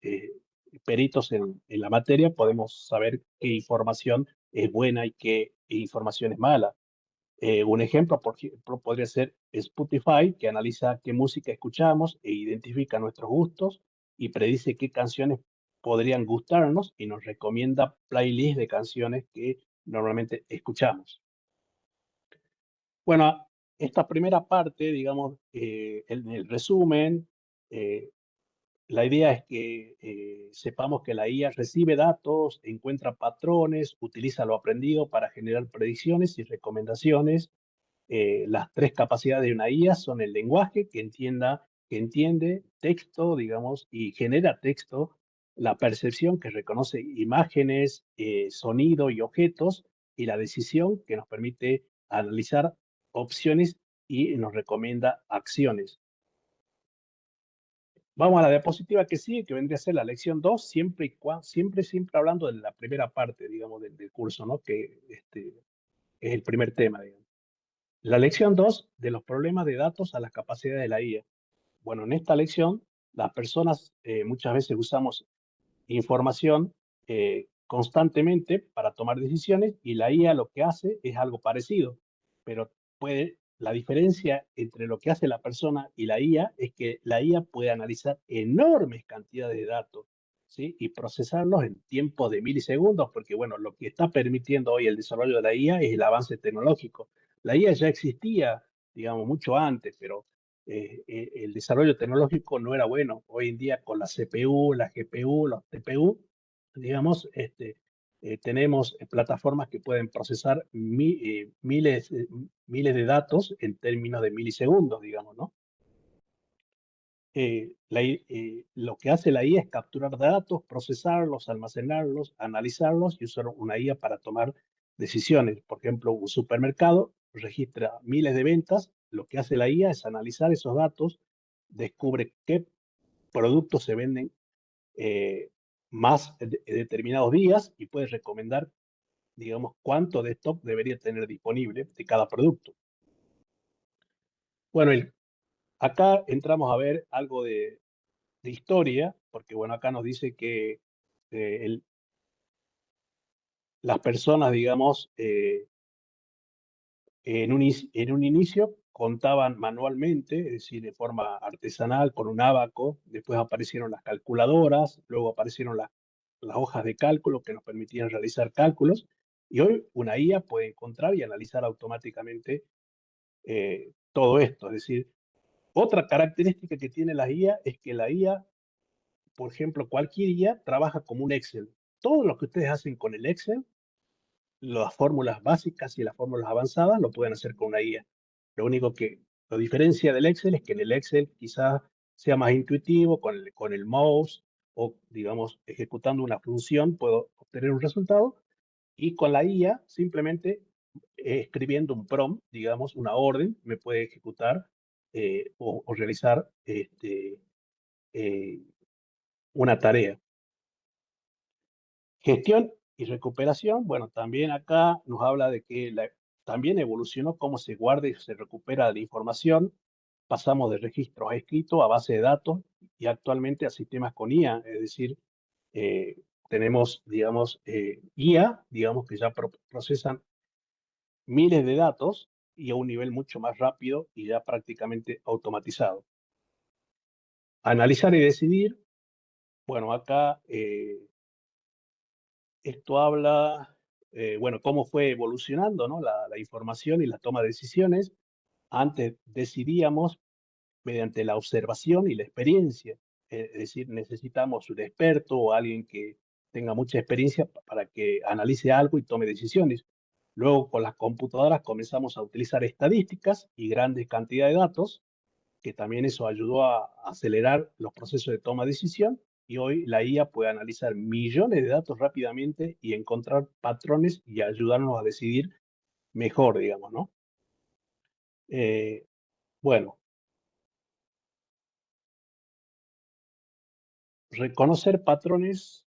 peritos en la materia, podemos saber qué información es buena y qué información es mala. Un ejemplo, por ejemplo, podría ser Spotify, que analiza qué música escuchamos e identifica nuestros gustos y predice qué canciones podrían gustarnos y nos recomienda playlists de canciones que normalmente escuchamos. Bueno, esta primera parte, digamos, en el resumen, eh, la idea es que sepamos que la IA recibe datos, encuentra patrones, utiliza lo aprendido para generar predicciones y recomendaciones. Las tres capacidades de una IA son el lenguaje, que entiende texto, digamos, y genera texto, la percepción, que reconoce imágenes, sonido y objetos, y la decisión, que nos permite analizar opciones y nos recomienda acciones. Vamos a la diapositiva que sigue, que vendría a ser la lección 2, siempre hablando de la primera parte, digamos, del curso, ¿no? Que es el primer tema, digamos. La lección 2 de los problemas de datos a las capacidades de la IA. Bueno, en esta lección, las personas muchas veces usamos información constantemente para tomar decisiones y la IA lo que hace es algo parecido, pero la diferencia entre lo que hace la persona y la IA es que la IA puede analizar enormes cantidades de datos, ¿sí? Y procesarlos en tiempos de milisegundos, porque bueno, lo que está permitiendo hoy el desarrollo de la IA es el avance tecnológico. La IA ya existía, digamos, mucho antes, pero el desarrollo tecnológico no era bueno. Hoy en día con la CPU, la GPU, los TPU, digamos, tenemos plataformas que pueden procesar miles de datos en términos de milisegundos, digamos, ¿no? Lo que hace la IA es capturar datos, procesarlos, almacenarlos, analizarlos y usar una IA para tomar decisiones. Por ejemplo, un supermercado registra miles de ventas. Lo que hace la IA es analizar esos datos, descubre qué productos se venden más determinados días y puede recomendar, digamos, cuánto de stock debería tener disponible de cada producto. Bueno, acá entramos a ver algo de historia, porque bueno, acá nos dice que las personas, digamos, en un inicio contaban manualmente, es decir, de forma artesanal, con un ábaco, después aparecieron las calculadoras, luego aparecieron las hojas de cálculo que nos permitían realizar cálculos, y hoy una IA puede encontrar y analizar automáticamente todo esto. Es decir, otra característica que tiene la IA es que la IA, por ejemplo, cualquier IA trabaja como un Excel. Todo lo que ustedes hacen con el Excel, las fórmulas básicas y las fórmulas avanzadas, lo pueden hacer con una IA. Lo único que lo diferencia del Excel es que en el Excel quizás sea más intuitivo con el mouse o, digamos, ejecutando una función puedo obtener un resultado y con la IA simplemente escribiendo un prompt, digamos, una orden, me puede ejecutar o realizar eh, una tarea. Gestión y recuperación, bueno, también acá nos habla de que también evolucionó cómo se guarda y se recupera la información. Pasamos de registros a escrito a base de datos y actualmente a sistemas con IA, es decir, eh, tenemos, digamos, IA, digamos, que ya procesan miles de datos y a un nivel mucho más rápido y ya prácticamente automatizado. Analizar y decidir, bueno, acá esto habla, bueno, cómo fue evolucionando, ¿no? La información y la toma de decisiones. Antes decidíamos mediante la observación y la experiencia. Es decir, necesitamos un experto o alguien que tenga mucha experiencia para que analice algo y tome decisiones. Luego, con las computadoras comenzamos a utilizar estadísticas y grandes cantidades de datos, que también eso ayudó a acelerar los procesos de toma de decisión. Y hoy la IA puede analizar millones de datos rápidamente y encontrar patrones y ayudarnos a decidir mejor, digamos, ¿no? Eh, bueno, reconocer patrones.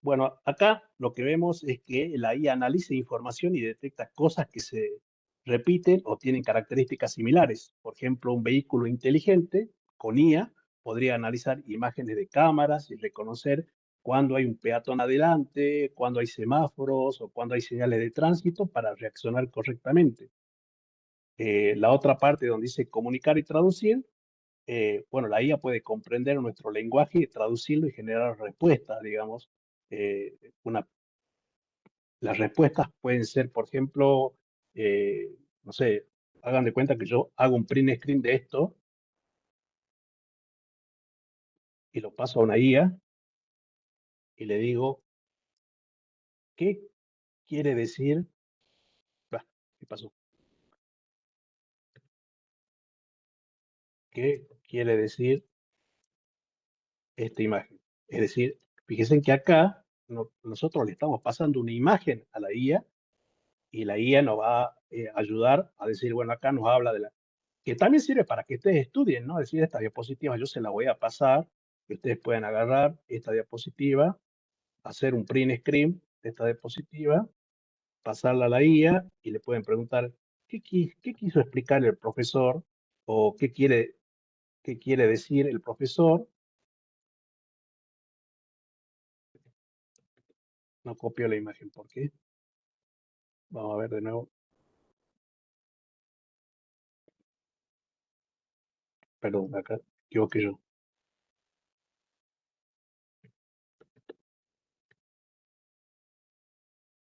Bueno, acá lo que vemos es que la IA analiza información y detecta cosas que se repiten o tienen características similares. Por ejemplo, un vehículo inteligente con IA podría analizar imágenes de cámaras y reconocer cuando hay un peatón adelante, cuando hay semáforos o cuando hay señales de tránsito para reaccionar correctamente. La otra parte donde dice comunicar y traducir, bueno, la IA puede comprender nuestro lenguaje y traducirlo y generar respuestas, digamos. Eh, una, las respuestas pueden ser, por ejemplo, no sé, hagan de cuenta que yo hago un print screen de esto y lo paso a una IA y le digo, ¿qué quiere decir? Bah, ¿qué pasó? ¿Qué quiere decir esta imagen? Es decir, fíjense que acá nosotros le estamos pasando una imagen a la IA y la IA nos va a ayudar a decir, bueno, acá nos habla que también sirve para que ustedes estudien, ¿no? Es decir, esta diapositiva yo se la voy a pasar, que ustedes pueden agarrar esta diapositiva, hacer un print screen de esta diapositiva, pasarla a la IA y le pueden preguntar qué quiso explicar el profesor o qué quiere decir el profesor. No copio la imagen, ¿por qué? Vamos a ver de nuevo. Perdón, acá equivoqué yo.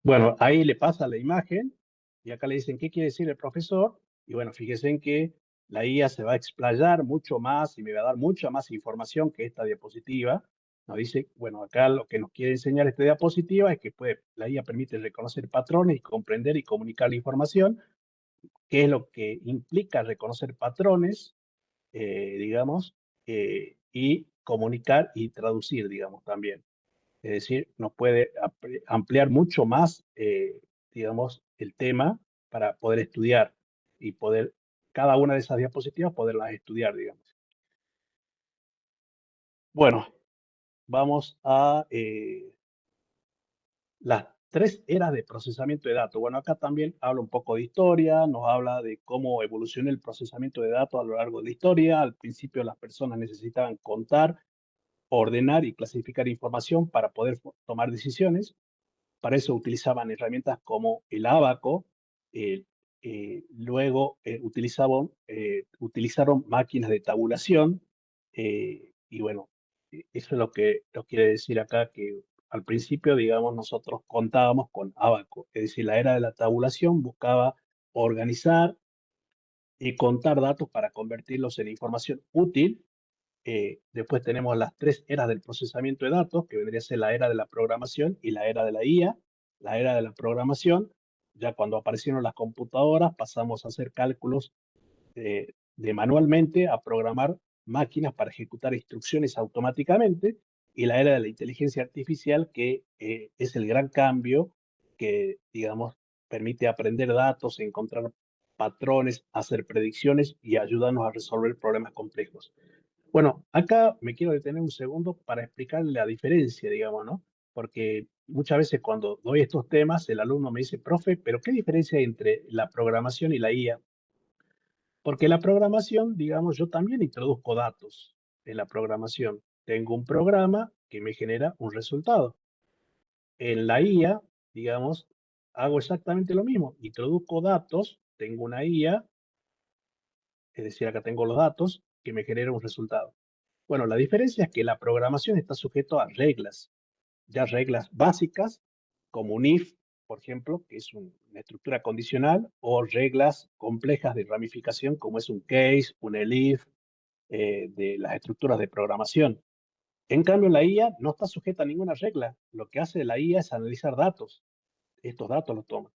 Bueno, ahí le pasa la imagen y acá le dicen qué quiere decir el profesor. Y bueno, fíjense en que la IA se va a explayar mucho más y me va a dar mucha más información que esta diapositiva. Nos dice, bueno, acá lo que nos quiere enseñar esta diapositiva es que la IA permite reconocer patrones y comprender y comunicar la información. ¿Qué es lo que implica reconocer patrones, digamos, y comunicar y traducir, digamos, también? Es decir, nos puede ampliar mucho más, digamos, el tema para poder estudiar y poder, cada una de esas diapositivas, poderlas estudiar, digamos. Bueno, vamos a las tres eras de procesamiento de datos. Bueno, acá también habla un poco de historia, nos habla de cómo evolucionó el procesamiento de datos a lo largo de la historia. Al principio las personas necesitaban contar, ordenar y clasificar información para poder tomar decisiones. Para eso utilizaban herramientas como el ábaco, eh, luego utilizaron máquinas de tabulación, y bueno, eso es lo que nos quiere decir acá, que al principio, digamos, nosotros contábamos con ábaco, es decir, la era de la tabulación buscaba organizar y contar datos para convertirlos en información útil. Después tenemos las tres eras del procesamiento de datos, que vendría a ser la era de la programación y la era de la IA. La era de la programación, ya cuando aparecieron las computadoras, pasamos a hacer cálculos de manualmente a programar máquinas para ejecutar instrucciones automáticamente. Y la era de la inteligencia artificial, que es el gran cambio que, digamos, permite aprender datos, encontrar patrones, hacer predicciones y ayudarnos a resolver problemas complejos. Bueno, acá me quiero detener un segundo para explicarle la diferencia, digamos, ¿no? Porque muchas veces cuando doy estos temas, el alumno me dice, profe, pero ¿qué diferencia hay entre la programación y la IA? Porque la programación, digamos, yo también introduzco datos en la programación. Tengo un programa que me genera un resultado. En la IA, digamos, hago exactamente lo mismo. Introduzco datos, tengo una IA, es decir, acá tengo los datos que me genera un resultado. Bueno, la diferencia es que la programación está sujeto a reglas, ya reglas básicas, como un if, por ejemplo, que es una estructura condicional, o reglas complejas de ramificación, como es un case, un elif, de las estructuras de programación. En cambio, la IA no está sujeta a ninguna regla. Lo que hace la IA es analizar datos. Estos datos los toma.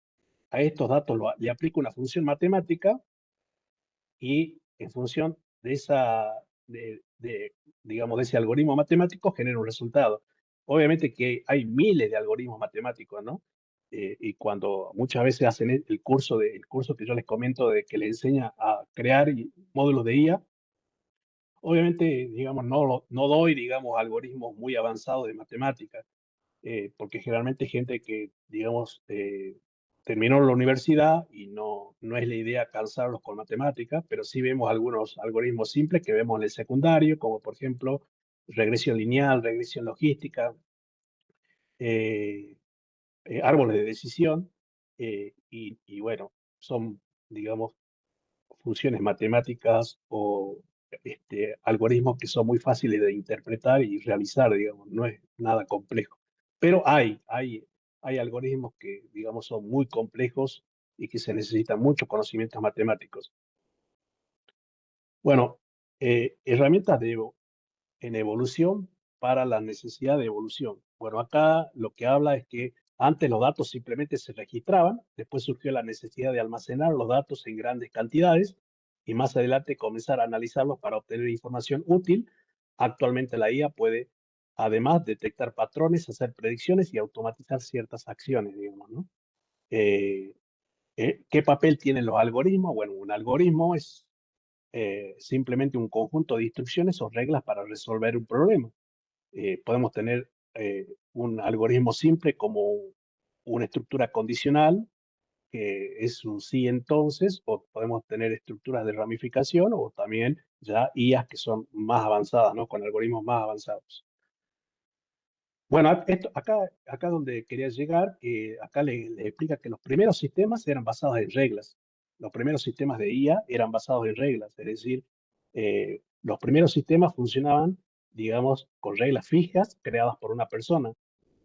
A estos datos le aplica una función matemática y en función de digamos, de ese algoritmo matemático genera un resultado. Obviamente que hay miles de algoritmos matemáticos, ¿no? Y cuando muchas veces hacen el curso que yo les comento de que les enseña a crear módulos de IA, obviamente, digamos, no doy, digamos, algoritmos muy avanzados de matemáticas, porque generalmente hay gente que, digamos, terminó la universidad y no es la idea cansarlos con matemáticas, pero sí vemos algunos algoritmos simples que vemos en el secundario, como por ejemplo regresión lineal, regresión logística, eh, árboles de decisión, y bueno, son, digamos, funciones matemáticas o algoritmos que son muy fáciles de interpretar y realizar, digamos, no es nada complejo. Pero hay algoritmos que, digamos, son muy complejos y que se necesitan muchos conocimientos matemáticos. Bueno, herramientas en evolución para la necesidad de evolución. Bueno, acá lo que habla es que antes los datos simplemente se registraban, después surgió la necesidad de almacenar los datos en grandes cantidades y más adelante comenzar a analizarlos para obtener información útil. Actualmente la IA puede además detectar patrones, hacer predicciones y automatizar ciertas acciones, digamos, ¿no? ¿Qué papel tienen los algoritmos? Bueno, un algoritmo es simplemente un conjunto de instrucciones o reglas para resolver un problema. Podemos tener un algoritmo simple como una estructura condicional, que es un sí entonces, o podemos tener estructuras de ramificación o también ya IAs que son más avanzadas, ¿no? Con algoritmos más avanzados. Bueno, acá donde quería llegar, acá le explica que los primeros sistemas eran basados en reglas. Los primeros sistemas de IA eran basados en reglas, es decir, los primeros sistemas funcionaban, digamos, con reglas fijas creadas por una persona.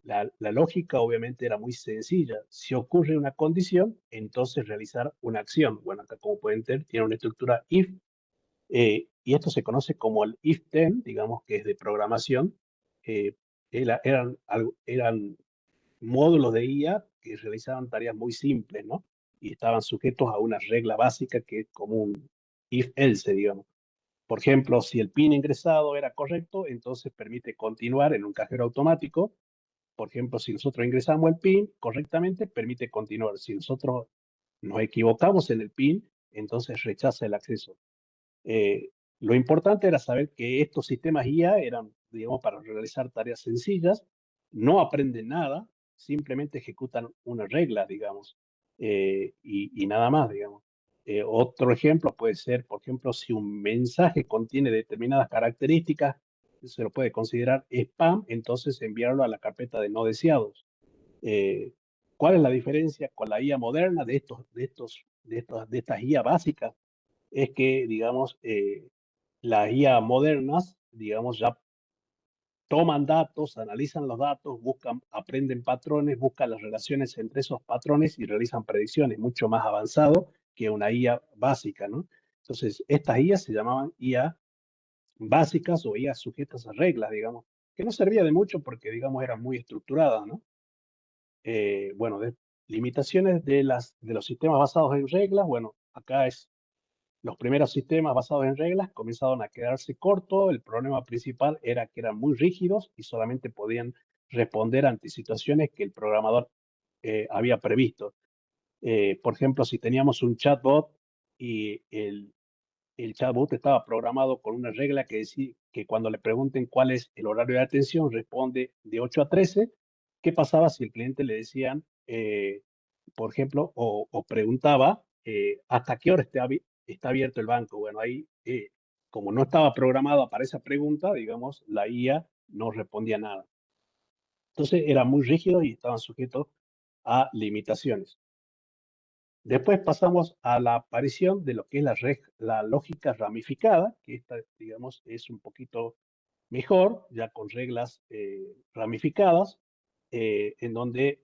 La lógica obviamente era muy sencilla. Si ocurre una condición, entonces realizar una acción. Bueno, acá como pueden ver, tiene una estructura if, y esto se conoce como el if then, digamos que es de programación. eh, eran módulos de IA que realizaban tareas muy simples, ¿no? Y estaban sujetos a una regla básica que es como un if-else, digamos. Por ejemplo, si el PIN ingresado era correcto, entonces permite continuar en un cajero automático. Por ejemplo, si nosotros ingresamos el PIN correctamente, permite continuar. Si nosotros nos equivocamos en el PIN, entonces rechaza el acceso. Eh, lo importante era saber que estos sistemas IA eran, digamos, para realizar tareas sencillas, no aprenden nada, simplemente ejecutan una regla, digamos, y nada más, digamos. Otro ejemplo puede ser, por ejemplo, si un mensaje contiene determinadas características, se lo puede considerar spam, entonces enviarlo a la carpeta de no deseados. Eh, ¿Cuál es la diferencia con la IA moderna de estas IA básicas? Es que, digamos, las IA modernas, digamos, ya toman datos, analizan los datos, buscan, aprenden patrones, buscan las relaciones entre esos patrones y realizan predicciones, mucho más avanzado que una IA básica, ¿no? Entonces, estas IA se llamaban IA básicas o IA sujetas a reglas, digamos, que no servía de mucho porque, digamos, eran muy estructuradas, ¿no? Bueno, limitaciones de los sistemas basados en reglas, bueno, acá es los primeros sistemas basados en reglas comenzaron a quedarse cortos. El problema principal era que eran muy rígidos y solamente podían responder ante situaciones que el programador había previsto. Por ejemplo, si teníamos un chatbot y el chatbot estaba programado con una regla que decía que cuando le pregunten cuál es el horario de atención, responde de 8 a 13. ¿Qué pasaba si el cliente le decían, por ejemplo, o preguntaba hasta qué hora está abierto el banco? Bueno, ahí, como no estaba programada para esa pregunta, digamos, la IA no respondía nada. Entonces, eran muy rígidos y estaban sujetos a limitaciones. Después pasamos a la aparición de lo que es la lógica ramificada, que esta, digamos, es un poquito mejor, ya con reglas ramificadas, en donde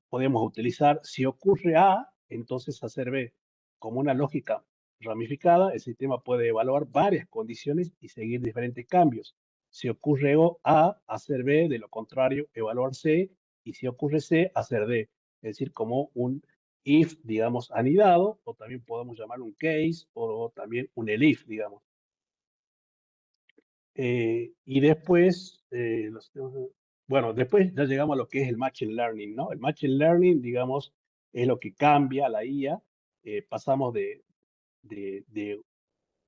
podemos utilizar, si ocurre A, entonces hacer B. Como una lógica ramificada, el sistema puede evaluar varias condiciones y seguir diferentes cambios. Si ocurre A, hacer B, de lo contrario, evaluar C, y si ocurre C, hacer D. Es decir, como un if, digamos, anidado, o también podemos llamar un case, o también un elif, digamos. Y después, bueno, después ya llegamos a lo que es el Machine Learning, ¿no? El Machine Learning, digamos, es lo que cambia la IA. Pasamos de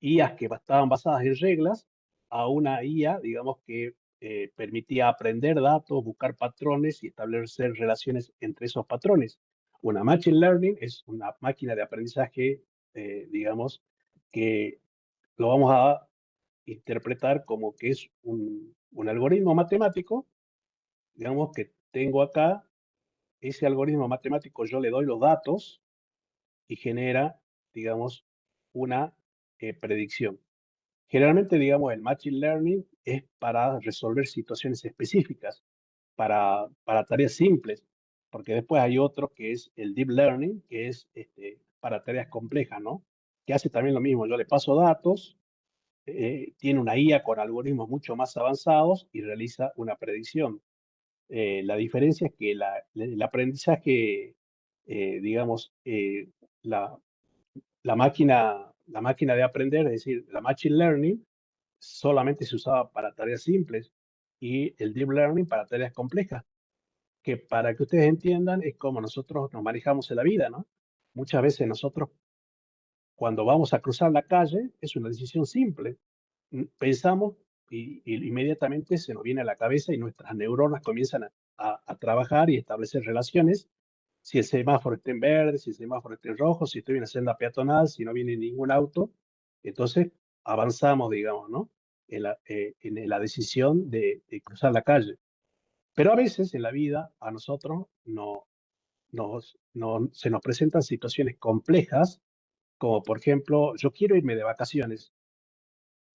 IAs que estaban basadas en reglas a una IA, digamos, que permitía aprender datos, buscar patrones y establecer relaciones entre esos patrones. Una Machine Learning es una máquina de aprendizaje, digamos, que lo vamos a interpretar como que es un algoritmo matemático, digamos que tengo acá, ese algoritmo matemático yo le doy los datos y genera, digamos, una predicción. Generalmente, digamos, el Machine Learning es para resolver situaciones específicas, para tareas simples, porque después hay otro que es el Deep Learning, que es para tareas complejas, ¿no? Que hace también lo mismo, yo le paso datos, tiene una IA con algoritmos mucho más avanzados y realiza una predicción. La diferencia es que el aprendizaje, digamos, la, la máquina de aprender, es decir, la Machine Learning, solamente se usaba para tareas simples y el Deep Learning para tareas complejas, que para que ustedes entiendan es como nosotros nos manejamos en la vida, ¿no? Muchas veces nosotros cuando vamos a cruzar la calle, es una decisión simple. Pensamos y inmediatamente se nos viene a la cabeza y nuestras neuronas comienzan a trabajar y establecer relaciones. Si el semáforo está en verde, si el semáforo está en rojo, si estoy en una senda peatonal, si no viene ningún auto. Entonces avanzamos, digamos, ¿no? En la decisión de cruzar la calle. Pero a veces en la vida a nosotros se nos presentan situaciones complejas, como por ejemplo, yo quiero irme de vacaciones,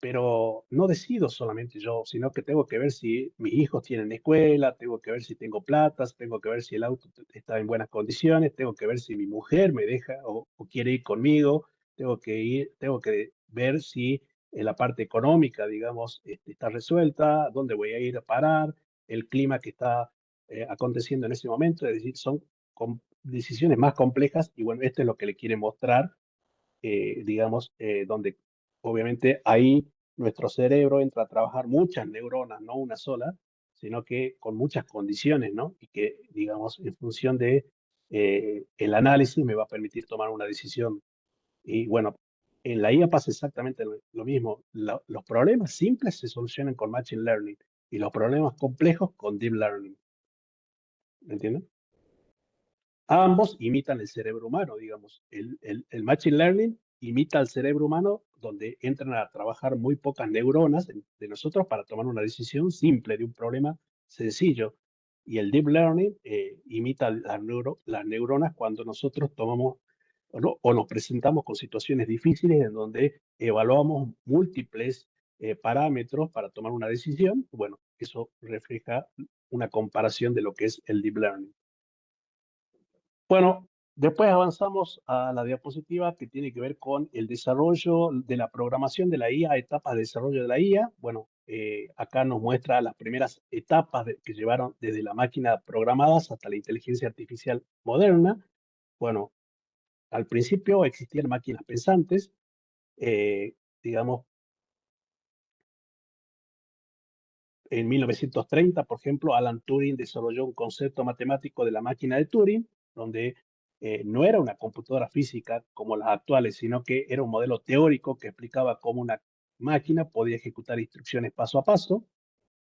pero no decido solamente yo, sino que tengo que ver si mis hijos tienen escuela, tengo que ver si tengo platas, tengo que ver si el auto está en buenas condiciones, tengo que ver si mi mujer me deja o quiere ir conmigo, tengo que ver si en la parte económica, digamos, está resuelta, dónde voy a ir a parar, el clima que está aconteciendo en ese momento, es decir, son decisiones más complejas y bueno, esto es lo que le quiere mostrar digamos, donde obviamente ahí nuestro cerebro entra a trabajar muchas neuronas, no una sola, sino que con muchas condiciones, ¿no? Y que, digamos, en función de el análisis me va a permitir tomar una decisión. Y bueno, en la IA pasa exactamente lo mismo. Los problemas simples se solucionan con Machine Learning y los problemas complejos con Deep Learning. ¿Me entienden? Ambos imitan el cerebro humano, digamos. El Machine Learning imita al cerebro humano donde entran a trabajar muy pocas neuronas de nosotros para tomar una decisión simple de un problema sencillo. Y el Deep Learning imita las neuronas cuando nosotros tomamos o nos presentamos con situaciones difíciles en donde evaluamos múltiples parámetros para tomar una decisión. Bueno, eso refleja una comparación de lo que es el Deep Learning. Bueno, después avanzamos a la diapositiva que tiene que ver con el desarrollo de la programación de la IA, etapas de desarrollo de la IA. Bueno, acá nos muestra las primeras etapas que llevaron desde la máquina programadas hasta la inteligencia artificial moderna. Bueno, al principio existían máquinas pensantes, digamos, en 1930, por ejemplo, Alan Turing desarrolló un concepto matemático de la máquina de Turing, donde no era una computadora física como las actuales, sino que era un modelo teórico que explicaba cómo una máquina podía ejecutar instrucciones paso a paso.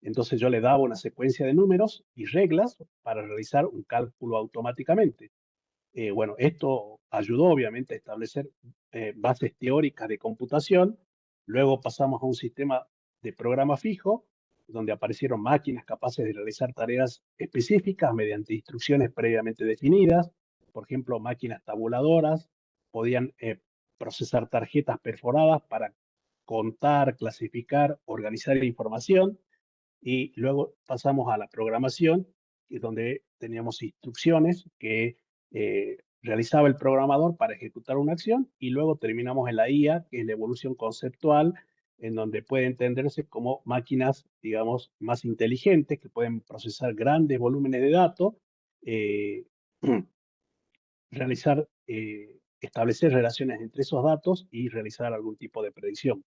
Entonces yo le daba una secuencia de números y reglas para realizar un cálculo automáticamente. Bueno, esto ayudó obviamente a establecer bases teóricas de computación. Luego pasamos a un sistema de programa fijo, donde aparecieron máquinas capaces de realizar tareas específicas mediante instrucciones previamente definidas. Por ejemplo, máquinas tabuladoras podían procesar tarjetas perforadas para contar, clasificar, organizar la información. Y luego pasamos a la programación, que es donde teníamos instrucciones que realizaba el programador para ejecutar una acción, y luego terminamos en la IA, que es la evolución conceptual, en donde puede entenderse como máquinas, digamos, más inteligentes, que pueden procesar grandes volúmenes de datos, eh, establecer relaciones entre esos datos y realizar algún tipo de predicción.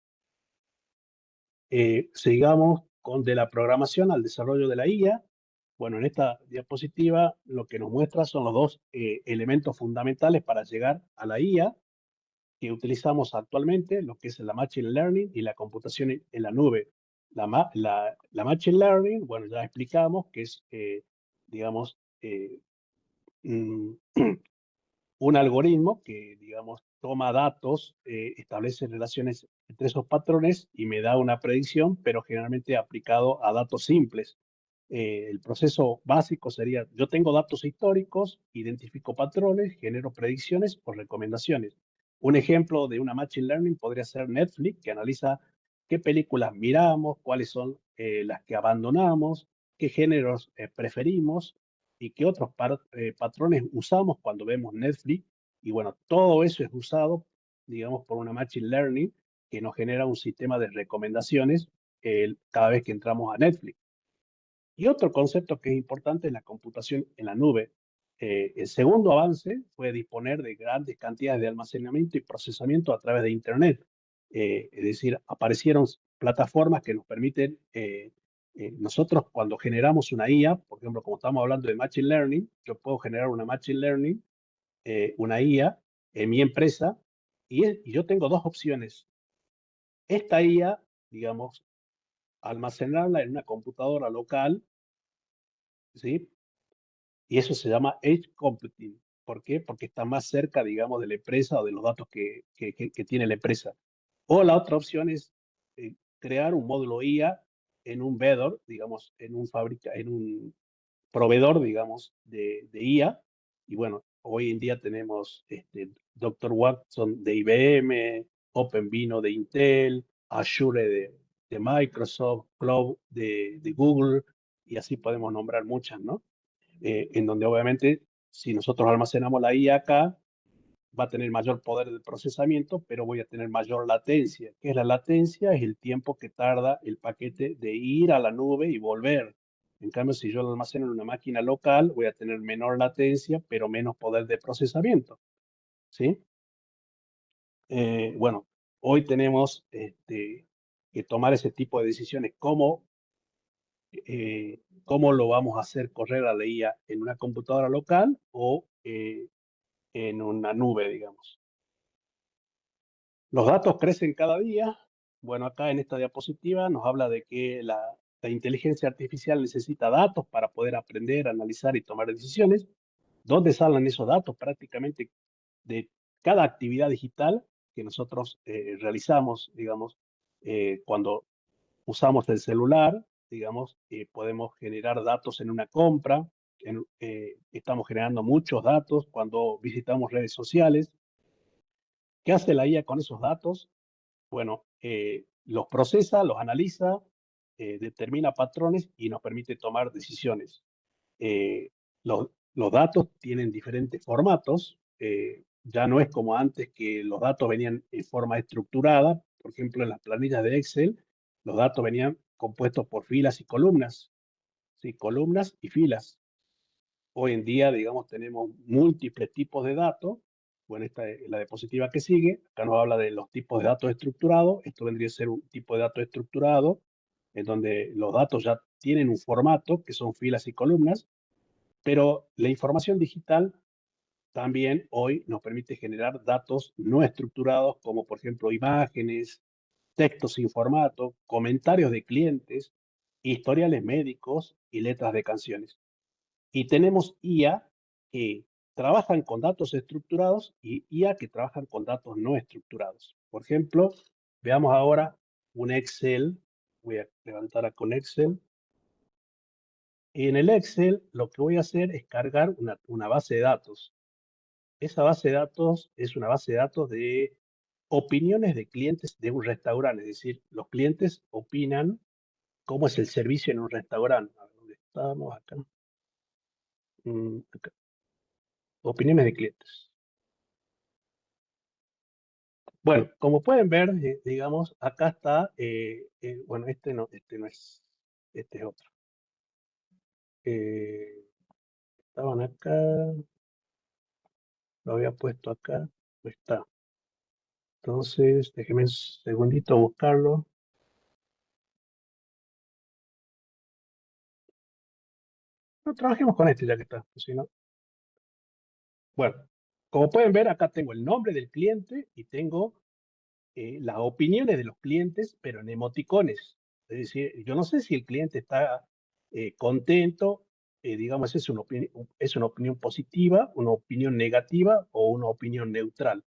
Sigamos con de la programación al desarrollo de la IA. Bueno, en esta diapositiva lo que nos muestra son los dos elementos fundamentales para llegar a la IA que utilizamos actualmente, lo que es la Machine Learning y la computación en la nube. La Machine Learning, bueno, ya explicamos que es, digamos, mm, un algoritmo que, digamos, toma datos, establece relaciones entre esos patrones y me da una predicción, pero generalmente aplicado a datos simples. El proceso básico sería, yo tengo datos históricos, identifico patrones, genero predicciones o recomendaciones. Un ejemplo de una Machine Learning podría ser Netflix, que analiza qué películas miramos, cuáles son las que abandonamos, qué géneros preferimos y qué otros patrones usamos cuando vemos Netflix. Y bueno, todo eso es usado, digamos, por una Machine Learning que nos genera un sistema de recomendaciones cada vez que entramos a Netflix. Y otro concepto que es importante es la computación en la nube. El segundo avance fue disponer de grandes cantidades de almacenamiento y procesamiento a través de Internet. Es decir, aparecieron plataformas que nos permiten, nosotros cuando generamos una IA, por ejemplo, como estamos hablando de Machine Learning, yo puedo generar una Machine Learning, una IA en mi empresa Y yo tengo dos opciones. Esta IA, digamos, almacenarla en una computadora local, ¿sí? Y eso se llama Edge Computing. ¿Por qué? Porque está más cerca, digamos, de la empresa o de los datos que tiene la empresa. O la otra opción es crear un módulo IA en un vendor, digamos, en un proveedor, digamos, de IA. Y bueno, hoy en día tenemos Dr. Watson de IBM, OpenVINO de Intel, Azure de Microsoft, Cloud de Google, y así podemos nombrar muchas, ¿no? En donde obviamente si nosotros almacenamos la IA acá, va a tener mayor poder de procesamiento, pero voy a tener mayor latencia. ¿Qué es la latencia? Es el tiempo que tarda el paquete de ir a la nube y volver. En cambio, si yo lo almaceno en una máquina local, voy a tener menor latencia, pero menos poder de procesamiento. ¿Sí? Bueno, hoy tenemos que tomar ese tipo de decisiones. ¿Cómo lo vamos a hacer correr a la IA en una computadora local o en una nube, digamos? Los datos crecen cada día. Bueno, acá en esta diapositiva nos habla de que la inteligencia artificial necesita datos para poder aprender, analizar y tomar decisiones. ¿Dónde salen esos datos? Prácticamente de cada actividad digital que nosotros realizamos, digamos, cuando usamos el celular, digamos, podemos generar datos en una compra, estamos generando muchos datos cuando visitamos redes sociales. ¿Qué hace la IA con esos datos? Bueno, los procesa, los analiza, determina patrones y nos permite tomar decisiones. Eh, los datos tienen diferentes formatos. Ya no es como antes que los datos venían en forma estructurada. Por ejemplo, en las planillas de Excel, los datos venían compuestos por filas y columnas. ¿Sí? Columnas y filas. Hoy en día, digamos, tenemos múltiples tipos de datos. Bueno, esta es la diapositiva que sigue. Acá nos habla de los tipos de datos estructurados. Esto vendría a ser un tipo de dato estructurado, en donde los datos ya tienen un formato, que son filas y columnas, pero la información digital también hoy nos permite generar datos no estructurados, como por ejemplo imágenes, textos sin formato, comentarios de clientes, historiales médicos y letras de canciones. Y tenemos IA que trabajan con datos estructurados y IA que trabajan con datos no estructurados. Por ejemplo, veamos ahora un Excel. Voy a levantar acá un Excel. Y en el Excel lo que voy a hacer es cargar una base de datos. Esa base de datos es una base de datos de opiniones de clientes de un restaurante. Es decir, los clientes opinan cómo es el servicio en un restaurante. A ver, ¿dónde estamos? Acá. Acá. Opiniones de clientes. Bueno, como pueden ver, digamos, acá está, bueno, este no es, este es otro. Estaban acá, lo había puesto acá, no está. Entonces, déjenme un segundito buscarlo. No, trabajemos con este ya que está, pues si no. Bueno, como pueden ver, acá tengo el nombre del cliente y tengo las opiniones de los clientes, pero en emoticones. Es decir, yo no sé si el cliente está contento, digamos, es una opinión positiva, una opinión negativa o una opinión neutral.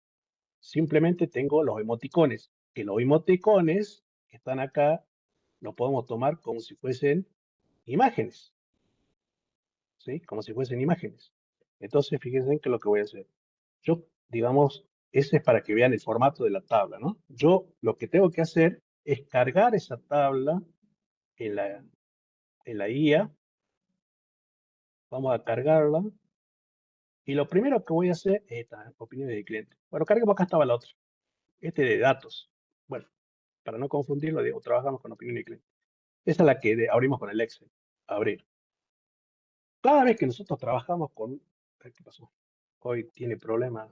Simplemente tengo los emoticones, que los emoticones que están acá los podemos tomar como si fuesen imágenes, ¿sí? Como si fuesen imágenes. Entonces, fíjense que lo que voy a hacer. Yo, digamos, ese es para que vean el formato de la tabla, ¿no? Yo lo que tengo que hacer es cargar esa tabla en la IA. Vamos a cargarla. Y lo primero que voy a hacer es esta, opiniones de cliente. Bueno, carguemos, acá estaba la otra. Este de datos. Bueno, para no confundirlo, digo, trabajamos con opinión de cliente. Esa es la que abrimos con el Excel. Abrir. Cada vez que nosotros trabajamos con... ¿Qué pasó? Hoy tiene problemas.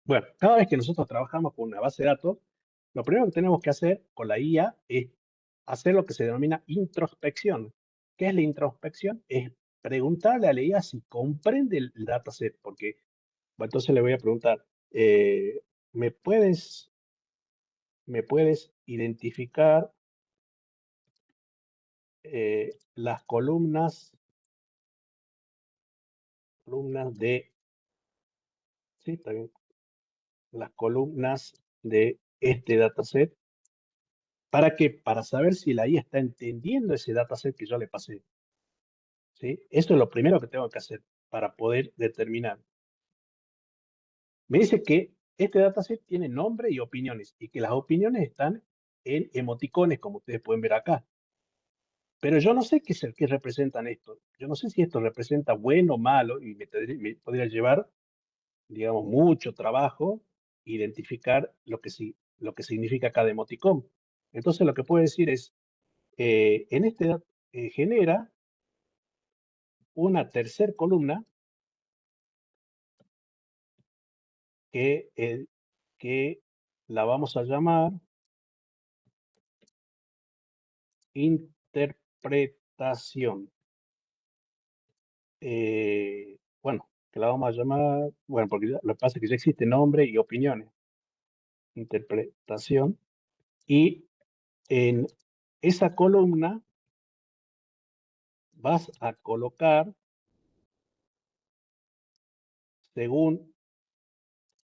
Bueno, cada vez que nosotros trabajamos con una base de datos, lo primero que tenemos que hacer con la IA es hacer lo que se denomina introspección. ¿Qué es la introspección? Es preguntarle a la IA si comprende el dataset, porque bueno, entonces le voy a preguntar, ¿me puedes identificar las columnas de, sí, está bien, las columnas de este dataset? ¿Para qué? Para saber si la IA está entendiendo ese dataset que yo le pasé, ¿sí? Eso es lo primero que tengo que hacer para poder determinar. Me dice que este dataset tiene nombre y opiniones y que las opiniones están en emoticones, como ustedes pueden ver acá. Pero yo no sé qué es el que representan esto. Yo no sé si esto representa bueno o malo y me podría llevar, digamos, mucho trabajo identificar lo que significa cada emoticón. Entonces lo que puedo decir es, en genera una tercer columna que, que la vamos a llamar interpretación. Bueno, que la vamos a llamar, bueno, porque lo que pasa es que ya existe nombre y opiniones, interpretación, y en esa columna vas a colocar, según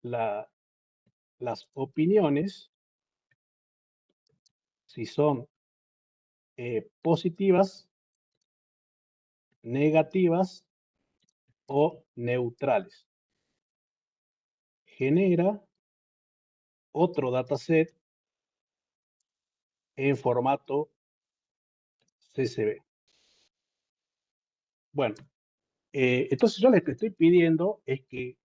las opiniones, si son positivas, negativas o neutrales. Genera otro dataset en formato CSV. Bueno, entonces yo lo que estoy pidiendo es que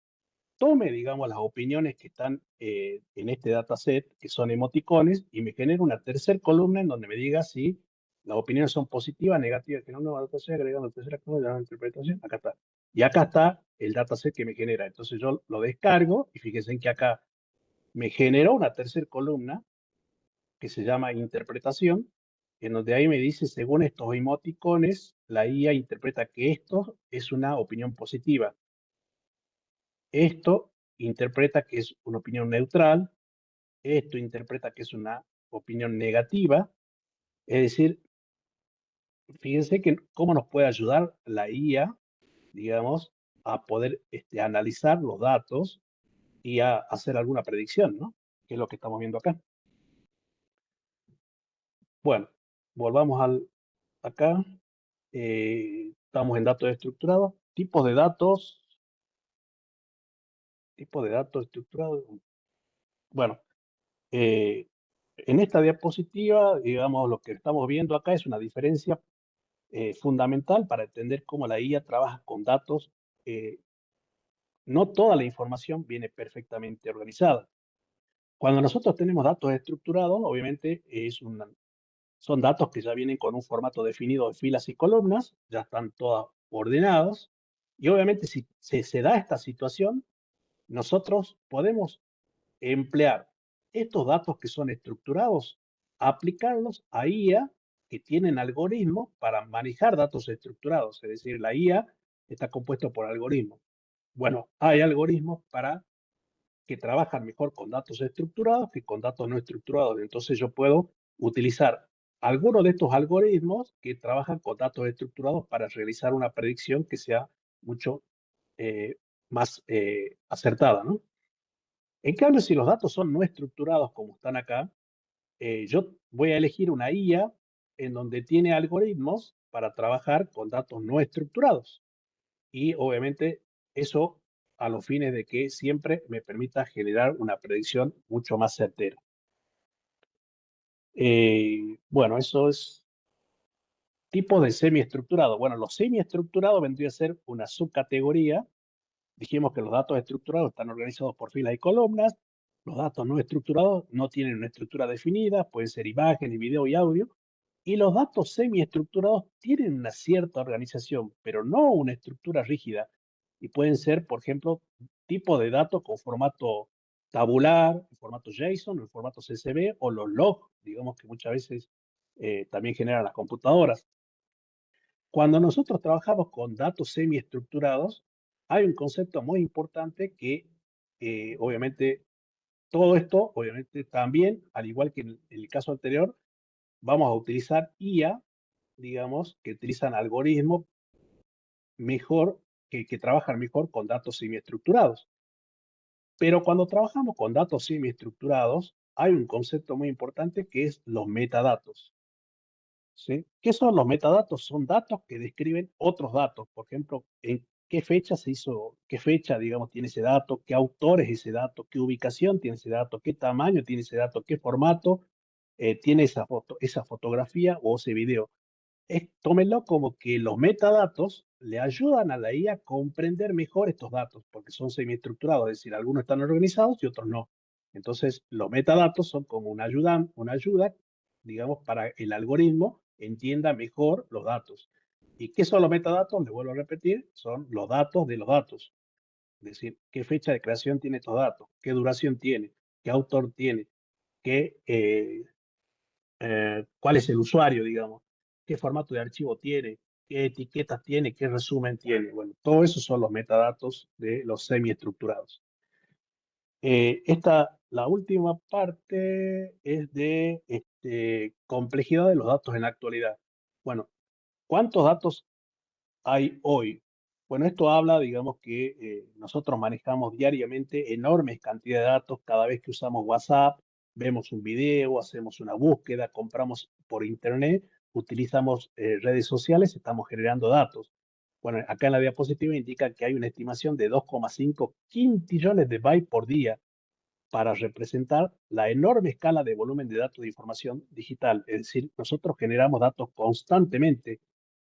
tome, digamos, las opiniones que están en este dataset, que son emoticones, y me genere una tercera columna en donde me diga si las opiniones son positivas, negativas, que no, no, dataset, agregando tercera columna, la interpretación, acá está. Y acá está el dataset que me genera. Entonces yo lo descargo y fíjense en que acá me generó una tercera columna que se llama interpretación, en donde ahí me dice, según estos emoticones, la IA interpreta que esto es una opinión positiva. Esto interpreta que es una opinión neutral, esto interpreta que es una opinión negativa, es decir, fíjense que cómo nos puede ayudar la IA, digamos, a poder analizar los datos y a hacer alguna predicción, ¿no? Que es lo que estamos viendo acá. Bueno, volvamos acá. Estamos en datos estructurados, tipos de datos estructurados. Bueno, eh, en esta diapositiva, digamos, lo que estamos viendo acá es una diferencia fundamental para entender cómo la IA trabaja con datos. eh, no toda la información viene perfectamente organizada. Cuando nosotros tenemos datos estructurados, obviamente son datos que ya vienen con un formato definido de filas y columnas, ya están todas ordenados, y obviamente si se da esta situación, nosotros podemos emplear estos datos que son estructurados, aplicarlos a IA que tienen algoritmos para manejar datos estructurados, es decir, la IA está compuesto por algoritmos. Bueno, hay algoritmos para que trabajan mejor con datos estructurados que con datos no estructurados. Entonces yo puedo utilizar algunos de estos algoritmos que trabajan con datos estructurados para realizar una predicción que sea mucho más acertada, ¿no? En cambio, si los datos son no estructurados como están acá, yo voy a elegir una IA en donde tiene algoritmos para trabajar con datos no estructurados. Y obviamente eso a los fines de que siempre me permita generar una predicción mucho más certera. Bueno, eso es tipo de semiestructurado. Bueno, los semiestructurados vendría a ser una subcategoría. Dijimos que los datos estructurados están organizados por filas y columnas. Los datos no estructurados no tienen una estructura definida, pueden ser imágenes, video y audio. Y los datos semiestructurados tienen una cierta organización, pero no una estructura rígida. Y pueden ser, por ejemplo, tipo de datos con formato tabular, en formato JSON, en formato CSV o los logs, digamos que muchas veces también generan las computadoras. Cuando nosotros trabajamos con datos semiestructurados, hay un concepto muy importante que, obviamente, todo esto, obviamente, también, al igual que en el caso anterior, vamos a utilizar IA, digamos, que utilizan algoritmos mejor, que trabajan mejor con datos semiestructurados. Pero cuando trabajamos con datos semiestructurados, hay un concepto muy importante que es los metadatos. ¿Sí? ¿Qué son los metadatos? Son datos que describen otros datos. Por ejemplo, en qué fecha se hizo, qué fecha, digamos, tiene ese dato, qué autor es ese dato, qué ubicación tiene ese dato, qué tamaño tiene ese dato, qué formato tiene esa foto, esa fotografía o ese video. Tómenlo como que los metadatos le ayudan a la IA a comprender mejor estos datos, porque son semiestructurados, es decir, algunos están organizados y otros no. Entonces, los metadatos son como una ayuda, digamos, para el algoritmo entienda mejor los datos. ¿Y qué son los metadatos? Les vuelvo a repetir, son los datos de los datos. Es decir, qué fecha de creación tiene estos datos, qué duración tiene, qué autor tiene, qué cuál es el usuario, digamos, qué formato de archivo tiene, qué etiquetas tiene, qué resumen tiene. Bueno, todo eso son los metadatos de los semiestructurados. La última parte es de complejidad de los datos en la actualidad. Bueno, ¿cuántos datos hay hoy? Bueno, esto habla, digamos, que nosotros manejamos diariamente enormes cantidades de datos cada vez que usamos WhatsApp, vemos un video, hacemos una búsqueda, compramos por internet, utilizamos redes sociales, estamos generando datos. Bueno, acá en la diapositiva indica que hay una estimación de 2,5 quintillones de bytes por día para representar la enorme escala de volumen de datos de información digital. Es decir, nosotros generamos datos constantemente.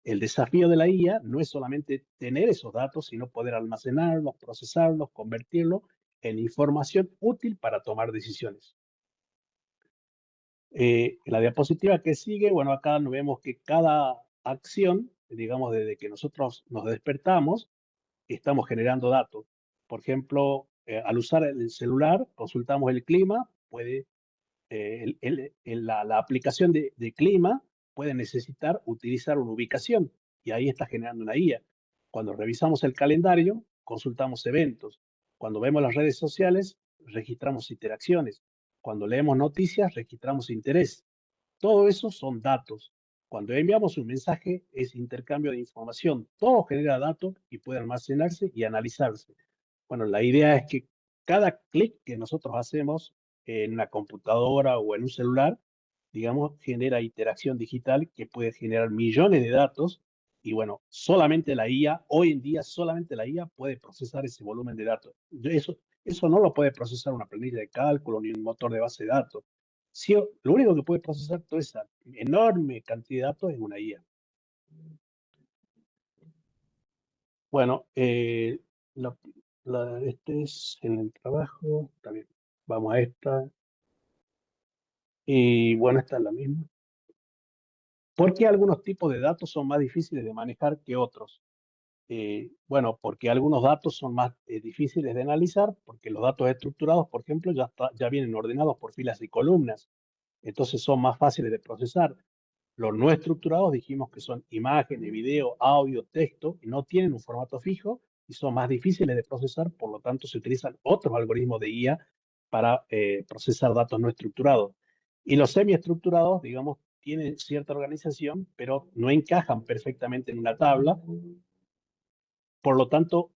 El desafío de la IA no es solamente tener esos datos, sino poder almacenarlos, procesarlos, convertirlos en información útil para tomar decisiones. En la diapositiva que sigue, bueno, acá nos vemos que cada acción, digamos, desde que nosotros nos despertamos, estamos generando datos. Por ejemplo, al usar el celular, consultamos el clima, la aplicación de clima puede necesitar utilizar una ubicación y ahí está generando una IA. Cuando revisamos el calendario, consultamos eventos. Cuando vemos las redes sociales, registramos interacciones. Cuando leemos noticias, registramos interés. Todo eso son datos. Cuando enviamos un mensaje es intercambio de información. Todo genera datos y puede almacenarse y analizarse. Bueno, la idea es que cada clic que nosotros hacemos en una computadora o en un celular, digamos, genera interacción digital que puede generar millones de datos. Y bueno, solamente la IA, hoy en día, solamente la IA puede procesar ese volumen de datos. Eso no lo puede procesar una planilla de cálculo ni un motor de base de datos. Sí, lo único que puede procesar toda esa enorme cantidad de datos es una IA. Bueno, la, este es en el trabajo, también. Vamos a esta. Y bueno, esta es la misma. ¿Por qué algunos tipos de datos son más difíciles de manejar que otros? Bueno, porque algunos datos son más difíciles de analizar, porque los datos estructurados, por ejemplo, ya vienen ordenados por filas y columnas, entonces son más fáciles de procesar. Los no estructurados dijimos que son imágenes, video, audio, texto, y no tienen un formato fijo y son más difíciles de procesar, por lo tanto se utilizan otros algoritmos de IA para procesar datos no estructurados. Y los semiestructurados, digamos, tienen cierta organización, pero no encajan perfectamente en una tabla. Por lo tanto,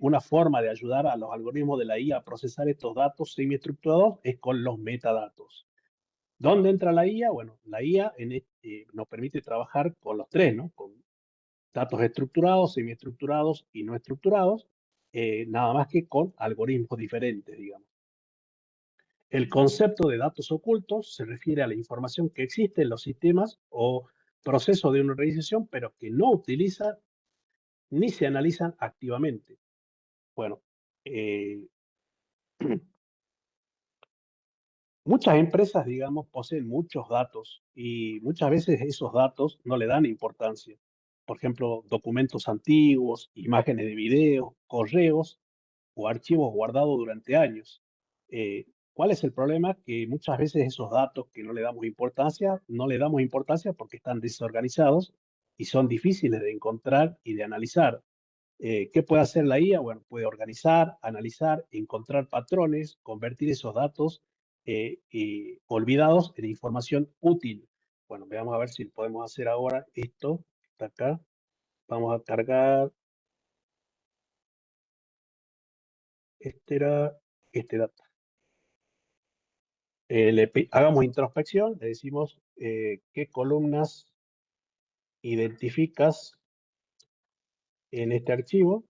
una forma de ayudar a los algoritmos de la IA a procesar estos datos semiestructurados es con los metadatos. ¿Dónde entra la IA? Bueno, la IA nos permite trabajar con los tres, ¿no? Con datos estructurados, semiestructurados y no estructurados, nada más que con algoritmos diferentes, digamos. El concepto de datos ocultos se refiere a la información que existe en los sistemas o procesos de una organización, pero que no utiliza ni se analizan activamente. Bueno, eh, muchas empresas, digamos, poseen muchos datos y muchas veces esos datos no le dan importancia. Por ejemplo, documentos antiguos, imágenes de video, correos o archivos guardados durante años. ¿Cuál es el problema? Que muchas veces esos datos que no le damos importancia, no le damos importancia porque están desorganizados y son difíciles de encontrar y de analizar. ¿Qué puede hacer la IA? Bueno, puede organizar, analizar, encontrar patrones, convertir esos datos olvidados en información útil. Bueno, veamos a ver si podemos hacer ahora esto. Está acá. Vamos a cargar. Este era este dato. Hagamos introspección, le decimos qué columnas identificas en este archivo.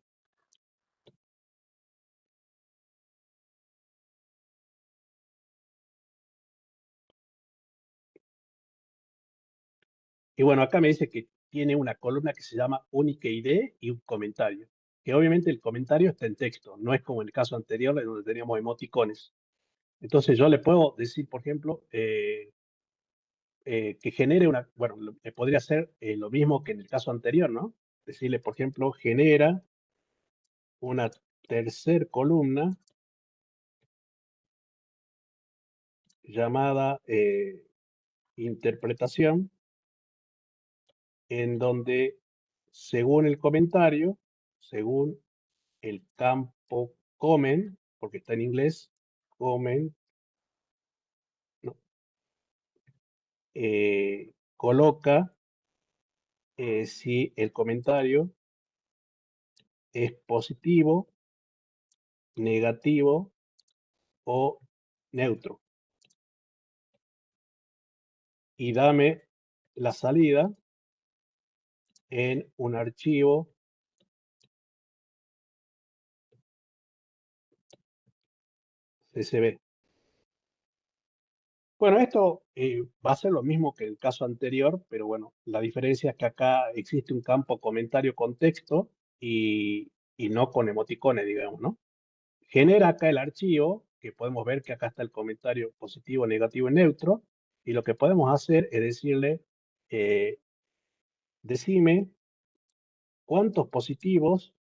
Y bueno, acá me dice que tiene una columna que se llama única ID y un comentario. Que obviamente el comentario está en texto, no es como en el caso anterior en donde teníamos emoticones. Entonces yo le puedo decir, por ejemplo, que genere una, bueno, podría ser lo mismo que en el caso anterior, ¿no? Decirle, por ejemplo, genera una tercer columna llamada interpretación, en donde, según el comentario, según el campo comment, porque está en inglés, comment, no, coloca si el comentario es positivo, negativo o neutro. Y dame la salida en un archivo CSV. Bueno, esto va a ser lo mismo que el caso anterior, pero bueno, la diferencia es que acá existe un campo comentario con texto y no con emoticones, digamos, ¿no? Genera acá el archivo, que podemos ver que acá está el comentario positivo, negativo y neutro, y lo que podemos hacer es decirle, eh, decime cuántos positivos,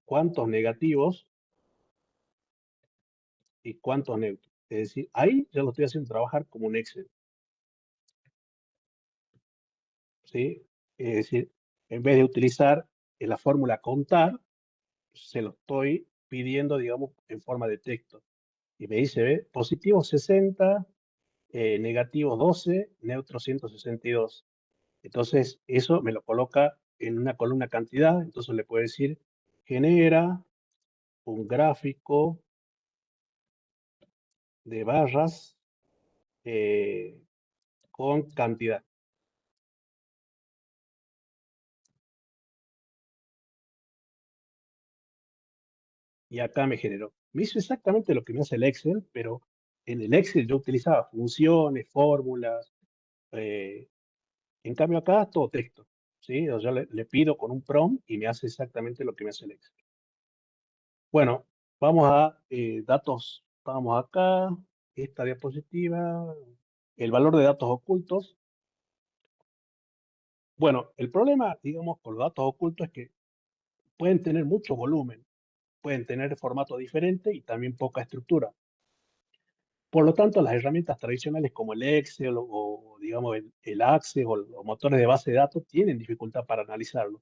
cuántos negativos y cuántos neutros. Es decir, ahí ya lo estoy haciendo trabajar como un Excel, ¿sí? Es decir, en vez de utilizar la fórmula contar, se lo estoy pidiendo, digamos, en forma de texto. Y me dice, ¿ve? Positivo 60, negativo 12, neutro 162. Entonces, eso me lo coloca en una columna cantidad. Entonces le puedo decir, genera un gráfico de barras con cantidad. Y acá me generó. Me hizo exactamente lo que me hace el Excel, pero en el Excel yo utilizaba funciones, fórmulas. eh, en cambio acá todo texto. ¿Sí? O sea, le pido con un prompt y me hace exactamente lo que me hace el Excel. Bueno, vamos a datos. Vamos acá, esta diapositiva, el valor de datos ocultos. Bueno, el problema, digamos, con los datos ocultos es que pueden tener mucho volumen, pueden tener formato diferente y también poca estructura. Por lo tanto, las herramientas tradicionales como el Excel o digamos, el Access o los motores de base de datos tienen dificultad para analizarlo.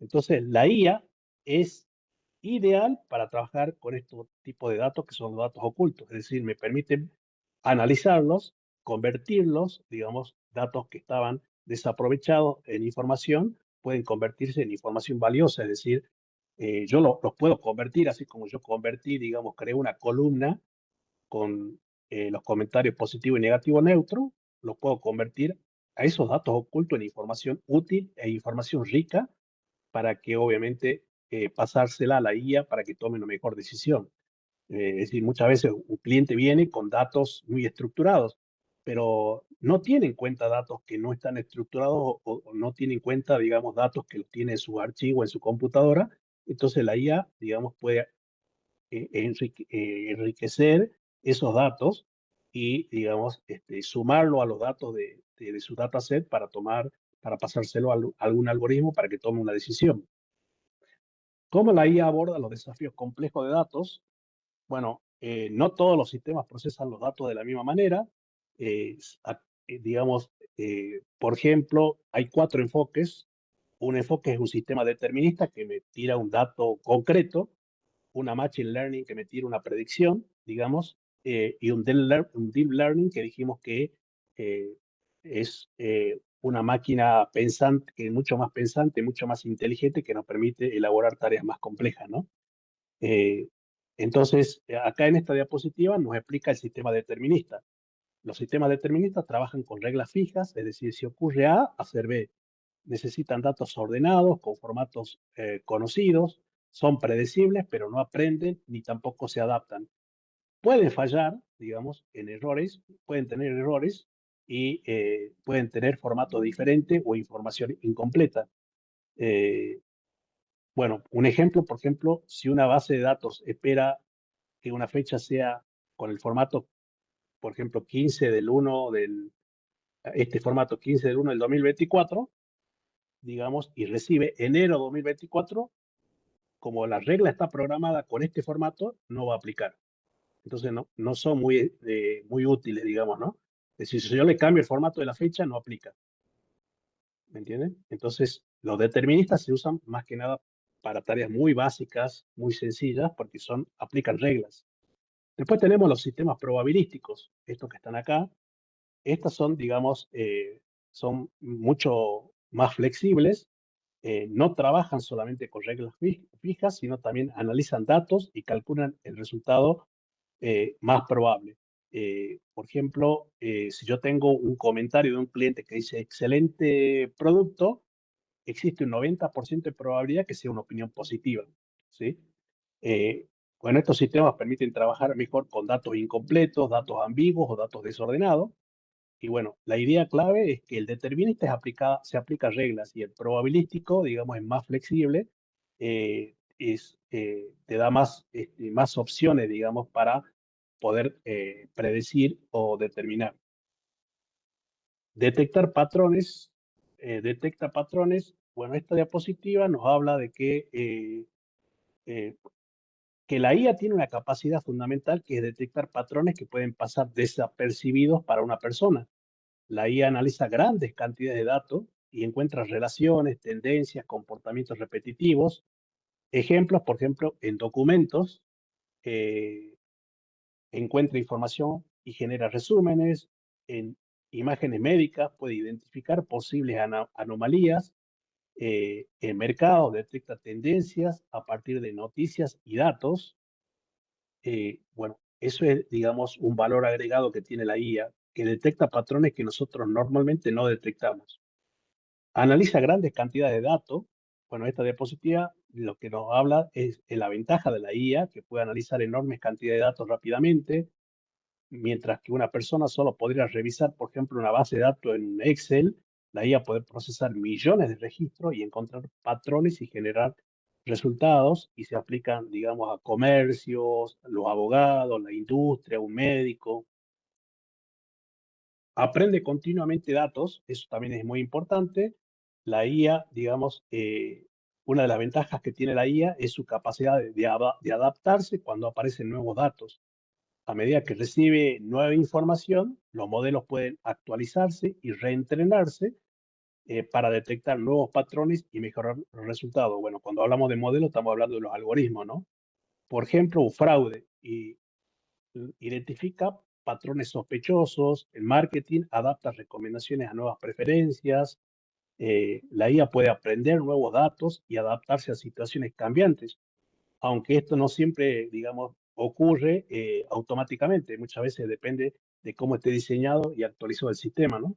Entonces, la IA es ideal para trabajar con estos tipos de datos que son los datos ocultos, es decir, me permiten analizarlos, convertirlos, digamos, datos que estaban desaprovechados en información, pueden convertirse en información valiosa, es decir, yo los puedo convertir, así como yo convertí, digamos, creé una columna con los comentarios positivo y negativo neutro, los puedo convertir a esos datos ocultos en información útil e información rica para que obviamente pasársela a la IA para que tome una mejor decisión. Es decir, muchas veces un cliente viene con datos muy estructurados, pero no tiene en cuenta datos que no están estructurados o no tiene en cuenta, digamos, datos que los tiene en su archivo, en su computadora. Entonces la IA, digamos, puede enriquecer esos datos y, digamos, sumarlo a los datos de su dataset para para pasárselo a algún algoritmo para que tome una decisión. ¿Cómo la IA aborda los desafíos complejos de datos? Bueno, no todos los sistemas procesan los datos de la misma manera. digamos, por ejemplo, hay cuatro enfoques. Un enfoque es un sistema determinista que me tira un dato concreto, una machine learning que me tira una predicción, digamos, y un deep learning que dijimos que eh, es una máquina pensante, que es mucho más pensante, mucho más inteligente, que nos permite elaborar tareas más complejas, ¿no? Eh, entonces, acá en esta diapositiva nos explica el sistema determinista. Los sistemas deterministas trabajan con reglas fijas, es decir, si ocurre A, hacer B. Necesitan datos ordenados, con formatos conocidos, son predecibles, pero no aprenden ni tampoco se adaptan. Pueden fallar, digamos, en errores, pueden tener errores y pueden tener formato diferente o información incompleta. Eh, bueno, un ejemplo, por ejemplo, si una base de datos espera que una fecha sea con el formato, por ejemplo, 15 del 1 del, este formato 15 del 1 del 2024, digamos, y recibe enero 2024, como la regla está programada con este formato, no va a aplicar. Entonces no son muy útiles, digamos, ¿no? Es decir, si yo le cambio el formato de la fecha, no aplica. ¿Me entienden? Entonces, los deterministas se usan más que nada para tareas muy básicas, muy sencillas, porque aplican reglas. Después tenemos los sistemas probabilísticos, estos que están acá. Estas son, digamos, son mucho más flexibles, no trabajan solamente con reglas fijas, sino también analizan datos y calculan el resultado más probable. Por ejemplo, si yo tengo un comentario de un cliente que dice excelente producto, existe un 90% de probabilidad que sea una opinión positiva, ¿sí? Eh, bueno, estos sistemas permiten trabajar mejor con datos incompletos, datos ambiguos o datos desordenados. Y bueno, la idea clave es que el determinista se aplica reglas y el probabilístico, digamos, es más flexible, te da más opciones, digamos, para poder predecir o determinar. Detectar patrones, detecta patrones. Bueno, esta diapositiva nos habla de eh, que la IA tiene una capacidad fundamental que es detectar patrones que pueden pasar desapercibidos para una persona. La IA analiza grandes cantidades de datos y encuentra relaciones, tendencias, comportamientos repetitivos. Ejemplos, por ejemplo, en documentos, eh, encuentra información y genera resúmenes. En imágenes médicas puede identificar posibles anomalías. En mercados detecta tendencias a partir de noticias y datos. Bueno, eso es, digamos, un valor agregado que tiene la IA, que detecta patrones que nosotros normalmente no detectamos. Analiza grandes cantidades de datos. Bueno, esta diapositiva lo que nos habla es de la ventaja de la IA, que puede analizar enormes cantidades de datos rápidamente, mientras que una persona solo podría revisar, por ejemplo, una base de datos en Excel. La IA puede procesar millones de registros y encontrar patrones y generar resultados, y se aplican, digamos, a comercios, los abogados, la industria, un médico. Aprende continuamente datos, eso también es muy importante. La IA, digamos, una de las ventajas que tiene la IA es su capacidad de adaptarse cuando aparecen nuevos datos. A medida que recibe nueva información, los modelos pueden actualizarse y reentrenarse para detectar nuevos patrones y mejorar los resultados. Bueno, cuando hablamos de modelos, estamos hablando de los algoritmos, ¿no? Por ejemplo, un fraude. Identifica patrones sospechosos, el marketing adapta recomendaciones a nuevas preferencias, la IA puede aprender nuevos datos y adaptarse a situaciones cambiantes, aunque esto no siempre, digamos, ocurre automáticamente, muchas veces depende de cómo esté diseñado y actualizado el sistema, ¿no?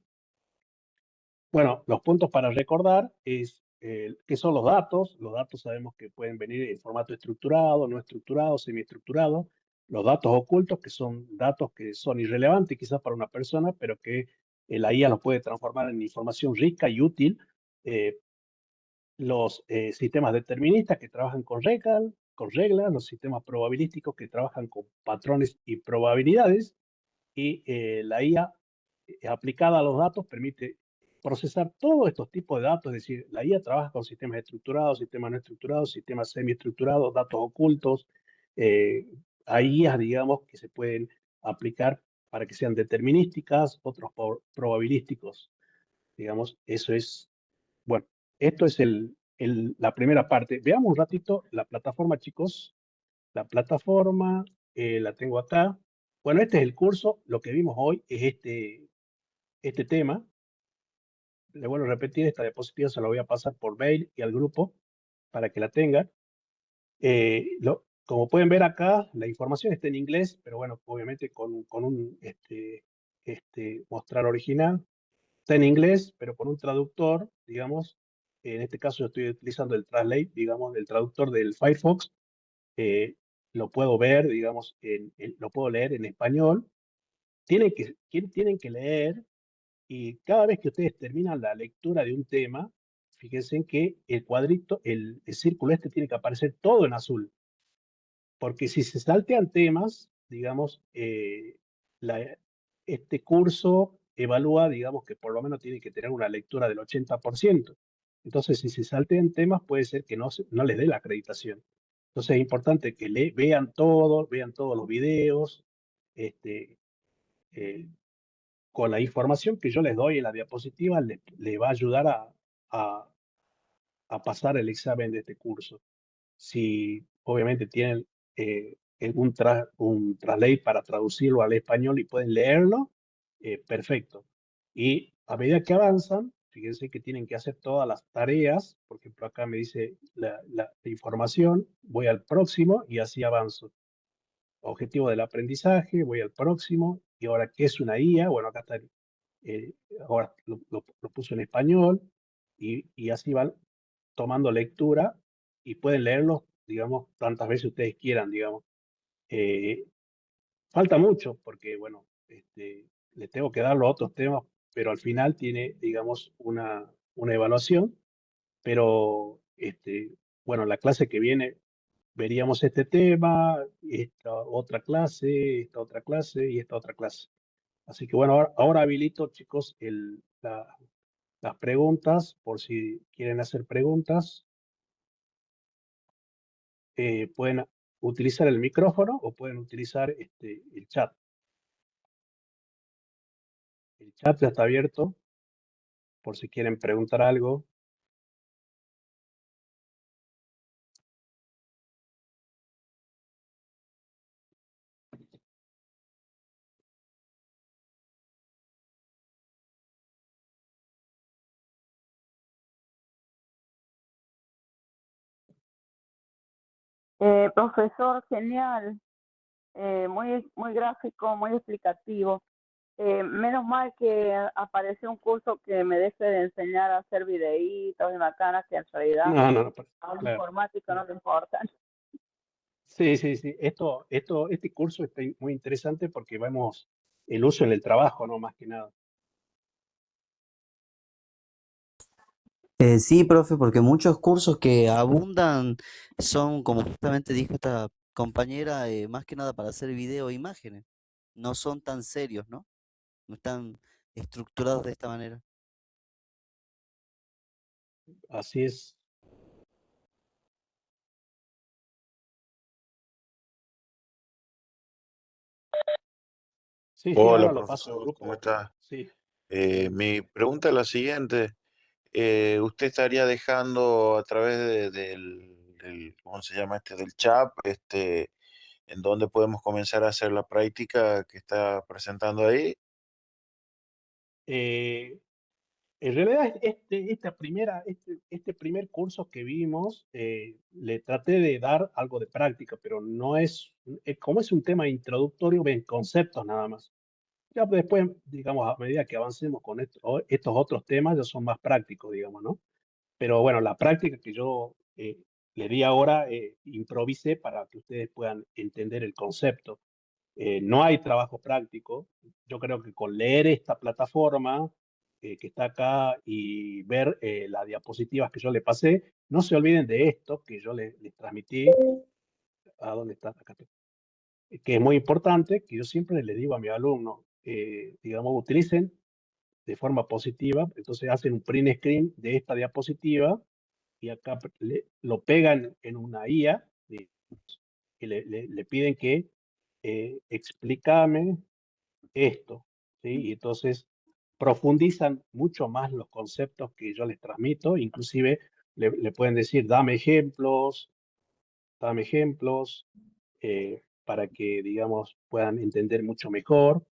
Bueno, los puntos para recordar es qué son los datos. Los datos sabemos que pueden venir en formato estructurado, no estructurado, semiestructurado. Los datos ocultos, que son datos que son irrelevantes quizás para una persona, pero que la IA los puede transformar en información rica y útil. Eh, los sistemas deterministas que trabajan con reglas, los sistemas probabilísticos que trabajan con patrones y probabilidades, y la IA aplicada a los datos permite procesar todos estos tipos de datos, es decir, la IA trabaja con sistemas estructurados, sistemas no estructurados, sistemas semiestructurados, datos ocultos. Hay IAs, digamos, que se pueden aplicar para que sean determinísticas, otros probabilísticos. Digamos, eso es, bueno, esto es la primera parte. Veamos un ratito la plataforma, chicos. La plataforma, la tengo acá. Bueno, este es el curso. Lo que vimos hoy es este tema. Le vuelvo a repetir, esta diapositiva se la voy a pasar por mail y al grupo para que la tengan. Como pueden ver acá, la información está en inglés, pero bueno, obviamente con un mostrar original. Está en inglés, pero con un traductor, digamos. En este caso yo estoy utilizando el Translate, digamos, el traductor del Firefox. eh, lo puedo ver, digamos, lo puedo leer en español. Tienen que leer, y cada vez que ustedes terminan la lectura de un tema, fíjense en que el cuadrito, el círculo este tiene que aparecer todo en azul, porque si se saltean temas, digamos, este curso evalúa, digamos, que por lo menos tiene que tener una lectura del 80%. Entonces, si se saltean temas, puede ser que no les dé la acreditación. Entonces, es importante que vean todos los videos, este, eh, con la información que yo les doy en la diapositiva, le va a ayudar a, a pasar el examen de este curso. Si obviamente tienen un translate para traducirlo al español y pueden leerlo, perfecto. Y a medida que avanzan, fíjense que tienen que hacer todas las tareas. Por ejemplo, acá me dice la información, voy al próximo y así avanzo. Objetivo del aprendizaje, voy al próximo. Y ahora, ¿qué es una IA? Bueno, acá está, eh, ahora lo puso en español, y así van tomando lectura y pueden leerlos, digamos, tantas veces ustedes quieran, digamos. Eh, Falta mucho porque, bueno, les tengo que dar los otros temas, pero al final tiene, digamos, una evaluación. Pero, bueno, la clase que viene veríamos este tema, esta otra clase y esta otra clase. Así que, bueno, ahora habilito, chicos, las preguntas, por si quieren hacer preguntas. Pueden utilizar el micrófono o pueden utilizar el chat. El chat ya está abierto por si quieren preguntar algo. Profesor, genial, muy gráfico, muy explicativo. Menos mal que apareció un curso que me deje de enseñar a hacer videitos y bacanas que en realidad No, no, no, a un claro. informático no le importan. Sí, sí, sí. Este curso está muy interesante porque vemos el uso en el trabajo, ¿no? Más que nada. Sí, profe, porque muchos cursos que abundan son, como justamente dijo esta compañera, más que nada para hacer video e imágenes. No son tan serios, ¿no? No están estructurados de esta manera. Así es. Sí, sí, Hola, ahora lo paso al profesor, ¿cómo grupo. está? Sí. Mi pregunta es la siguiente. ¿Usted estaría dejando a través ¿cómo se llama del chat, en donde podemos comenzar a hacer la práctica que está presentando ahí? Eh, En realidad, este primer curso que vimos, le traté de dar algo de práctica, pero no es, como es un tema introductorio, ven conceptos nada más. Ya después, digamos, a medida que avancemos con estos otros temas, ya son más prácticos, digamos, ¿no? Pero bueno, la práctica que yo le di ahora, improvisé para que ustedes puedan entender el concepto. No hay trabajo práctico. Yo creo que con leer esta plataforma que está acá y ver las diapositivas que yo le pasé, no se olviden de esto que yo les transmití. ¿A dónde está? Acá está. Que es muy importante, que yo siempre le digo a mis alumnos, digamos, utilicen de forma positiva. Entonces hacen un print screen de esta diapositiva y acá lo pegan en una IA y le piden que explícame esto, ¿sí? Y entonces profundizan mucho más los conceptos que yo les transmito, inclusive le pueden decir, dame ejemplos, para que, digamos, puedan entender mucho mejor,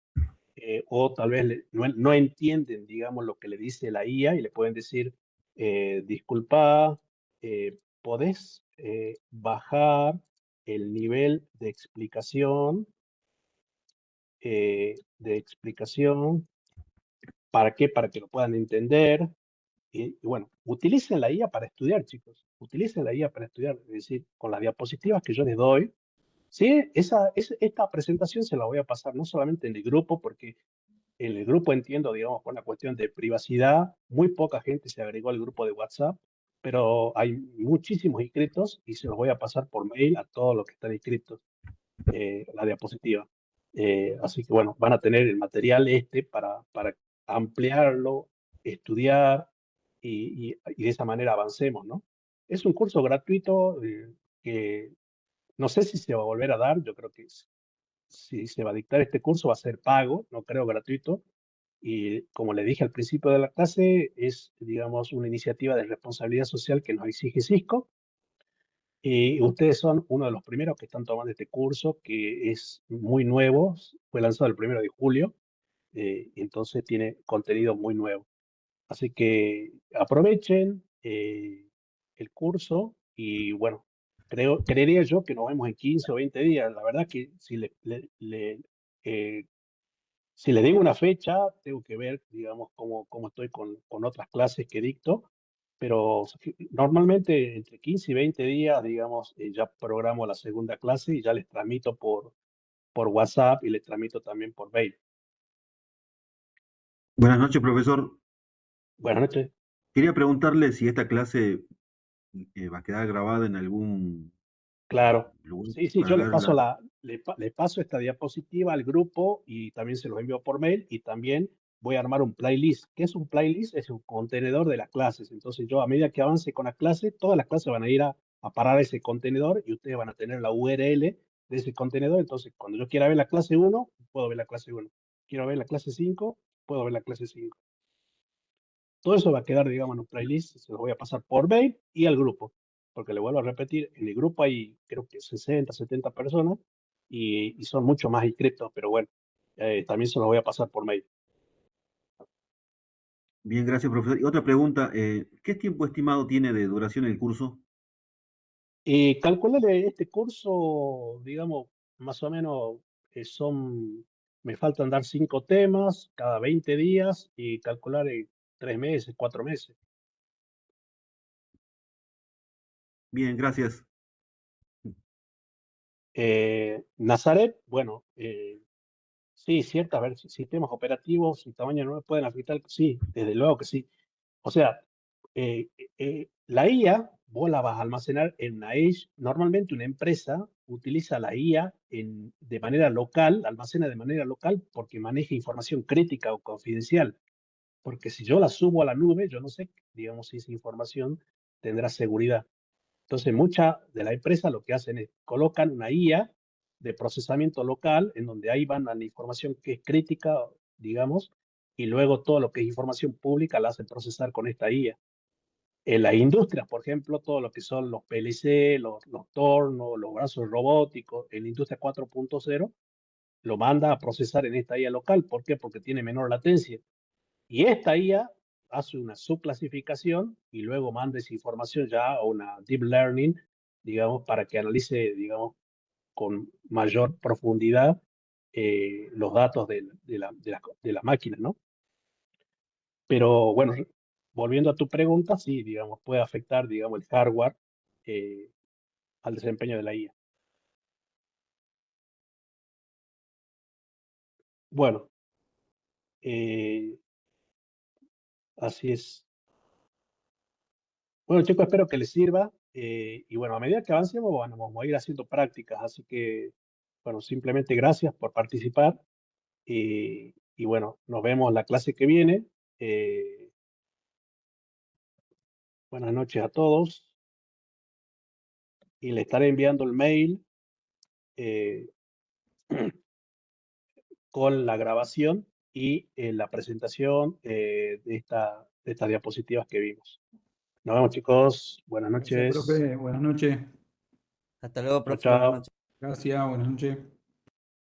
o tal vez no entienden, digamos, lo que le dice la IA y le pueden decir, disculpa, ¿podés bajar el nivel de explicación? ¿Para qué? Para que lo puedan entender. Y bueno, utilicen la IA para estudiar, chicos. Utilicen la IA para estudiar. Es decir, con las diapositivas que yo les doy. Sí, esta presentación se la voy a pasar no solamente en el grupo, porque en el grupo entiendo, digamos, por una cuestión de privacidad, muy poca gente se agregó al grupo de WhatsApp, pero hay muchísimos inscritos y se los voy a pasar por mail a todos los que están inscritos, la diapositiva. Así que bueno, van a tener el material para ampliarlo, estudiar y de esa manera avancemos, ¿no? Es un curso gratuito que no sé si se va a volver a dar, yo creo que si se va a dictar este curso va a ser pago, no creo gratuito. Y como le dije al principio de la clase, es, digamos, una iniciativa de responsabilidad social que nos exige Cisco. Y ustedes son uno de los primeros que están tomando este curso, que es muy nuevo, fue lanzado el 1 de julio, y entonces tiene contenido muy nuevo. Así que aprovechen el curso y bueno, creería yo que nos vemos en 15 o 20 días. La verdad que eh, si le digo una fecha, tengo que ver, digamos, cómo estoy con otras clases que dicto, pero normalmente entre 15 y 20 días, digamos, ya programo la segunda clase y ya les transmito por WhatsApp y les transmito también por mail. Buenas noches, profesor. Buenas noches. Quería preguntarle si esta clase va a quedar grabada en algún Claro. lugar Sí, para yo verla. le paso esta diapositiva al grupo y también se los envío por mail y también voy a armar un playlist. ¿Qué es un playlist? Es un contenedor de las clases. Entonces yo a medida que avance con la clase, todas las clases van a ir a parar a ese contenedor y ustedes van a tener la URL de ese contenedor. Entonces cuando yo quiera ver la clase 1, puedo ver la clase 1. Quiero ver la clase 5, puedo ver la clase 5. Todo eso va a quedar, digamos, en un playlist, se lo voy a pasar por mail y al grupo, porque le vuelvo a repetir, en el grupo hay creo que 60, 70 personas y son mucho más inscritos, pero bueno, también se los voy a pasar por mail. Bien, gracias, profesor. Y otra pregunta, ¿qué tiempo estimado tiene de duración el curso? Y calcularle este curso, digamos, más o menos me faltan dar 5 temas cada 20 días y calcular 3 meses, 4 meses. Bien, gracias. Nazaret, bueno, sí, ciertas sistemas operativos y tamaño no pueden afectar, sí, desde luego que sí. O sea, la IA, vos la vas a almacenar en una edge. Normalmente una empresa utiliza la IA de manera local, almacena de manera local porque maneja información crítica o confidencial. Porque si yo la subo a la nube, yo no sé, digamos, si esa información tendrá seguridad. Entonces, muchas de las empresas lo que hacen es colocan una IA de procesamiento local en donde ahí van a la información que es crítica, digamos, y luego todo lo que es información pública la hacen procesar con esta IA. En las industrias, por ejemplo, todo lo que son los PLC, los tornos, los brazos robóticos, en la industria 4.0, lo manda a procesar en esta IA local. ¿Por qué? Porque tiene menor latencia. Y esta IA hace una subclasificación y luego manda esa información ya a una deep learning, digamos, para que analice, digamos, con mayor profundidad los datos de la máquina, ¿no? Pero bueno, volviendo a tu pregunta, sí, digamos, puede afectar, digamos, el hardware eh, al desempeño de la IA. Bueno, eh, así es. Bueno, chicos, espero que les sirva. Y bueno, a medida que avancemos, bueno, vamos a ir haciendo prácticas. Así que, bueno, simplemente gracias por participar. Y bueno, nos vemos la clase que viene. Eh, Buenas noches a todos. Y le estaré enviando el mail eh, con la grabación y la presentación de estas diapositivas que vimos. Nos vemos, chicos. Buenas Gracias, noches. profe. Buenas noches. Hasta luego, Chao, profe. Buenas chao. noches. Gracias, buenas noches.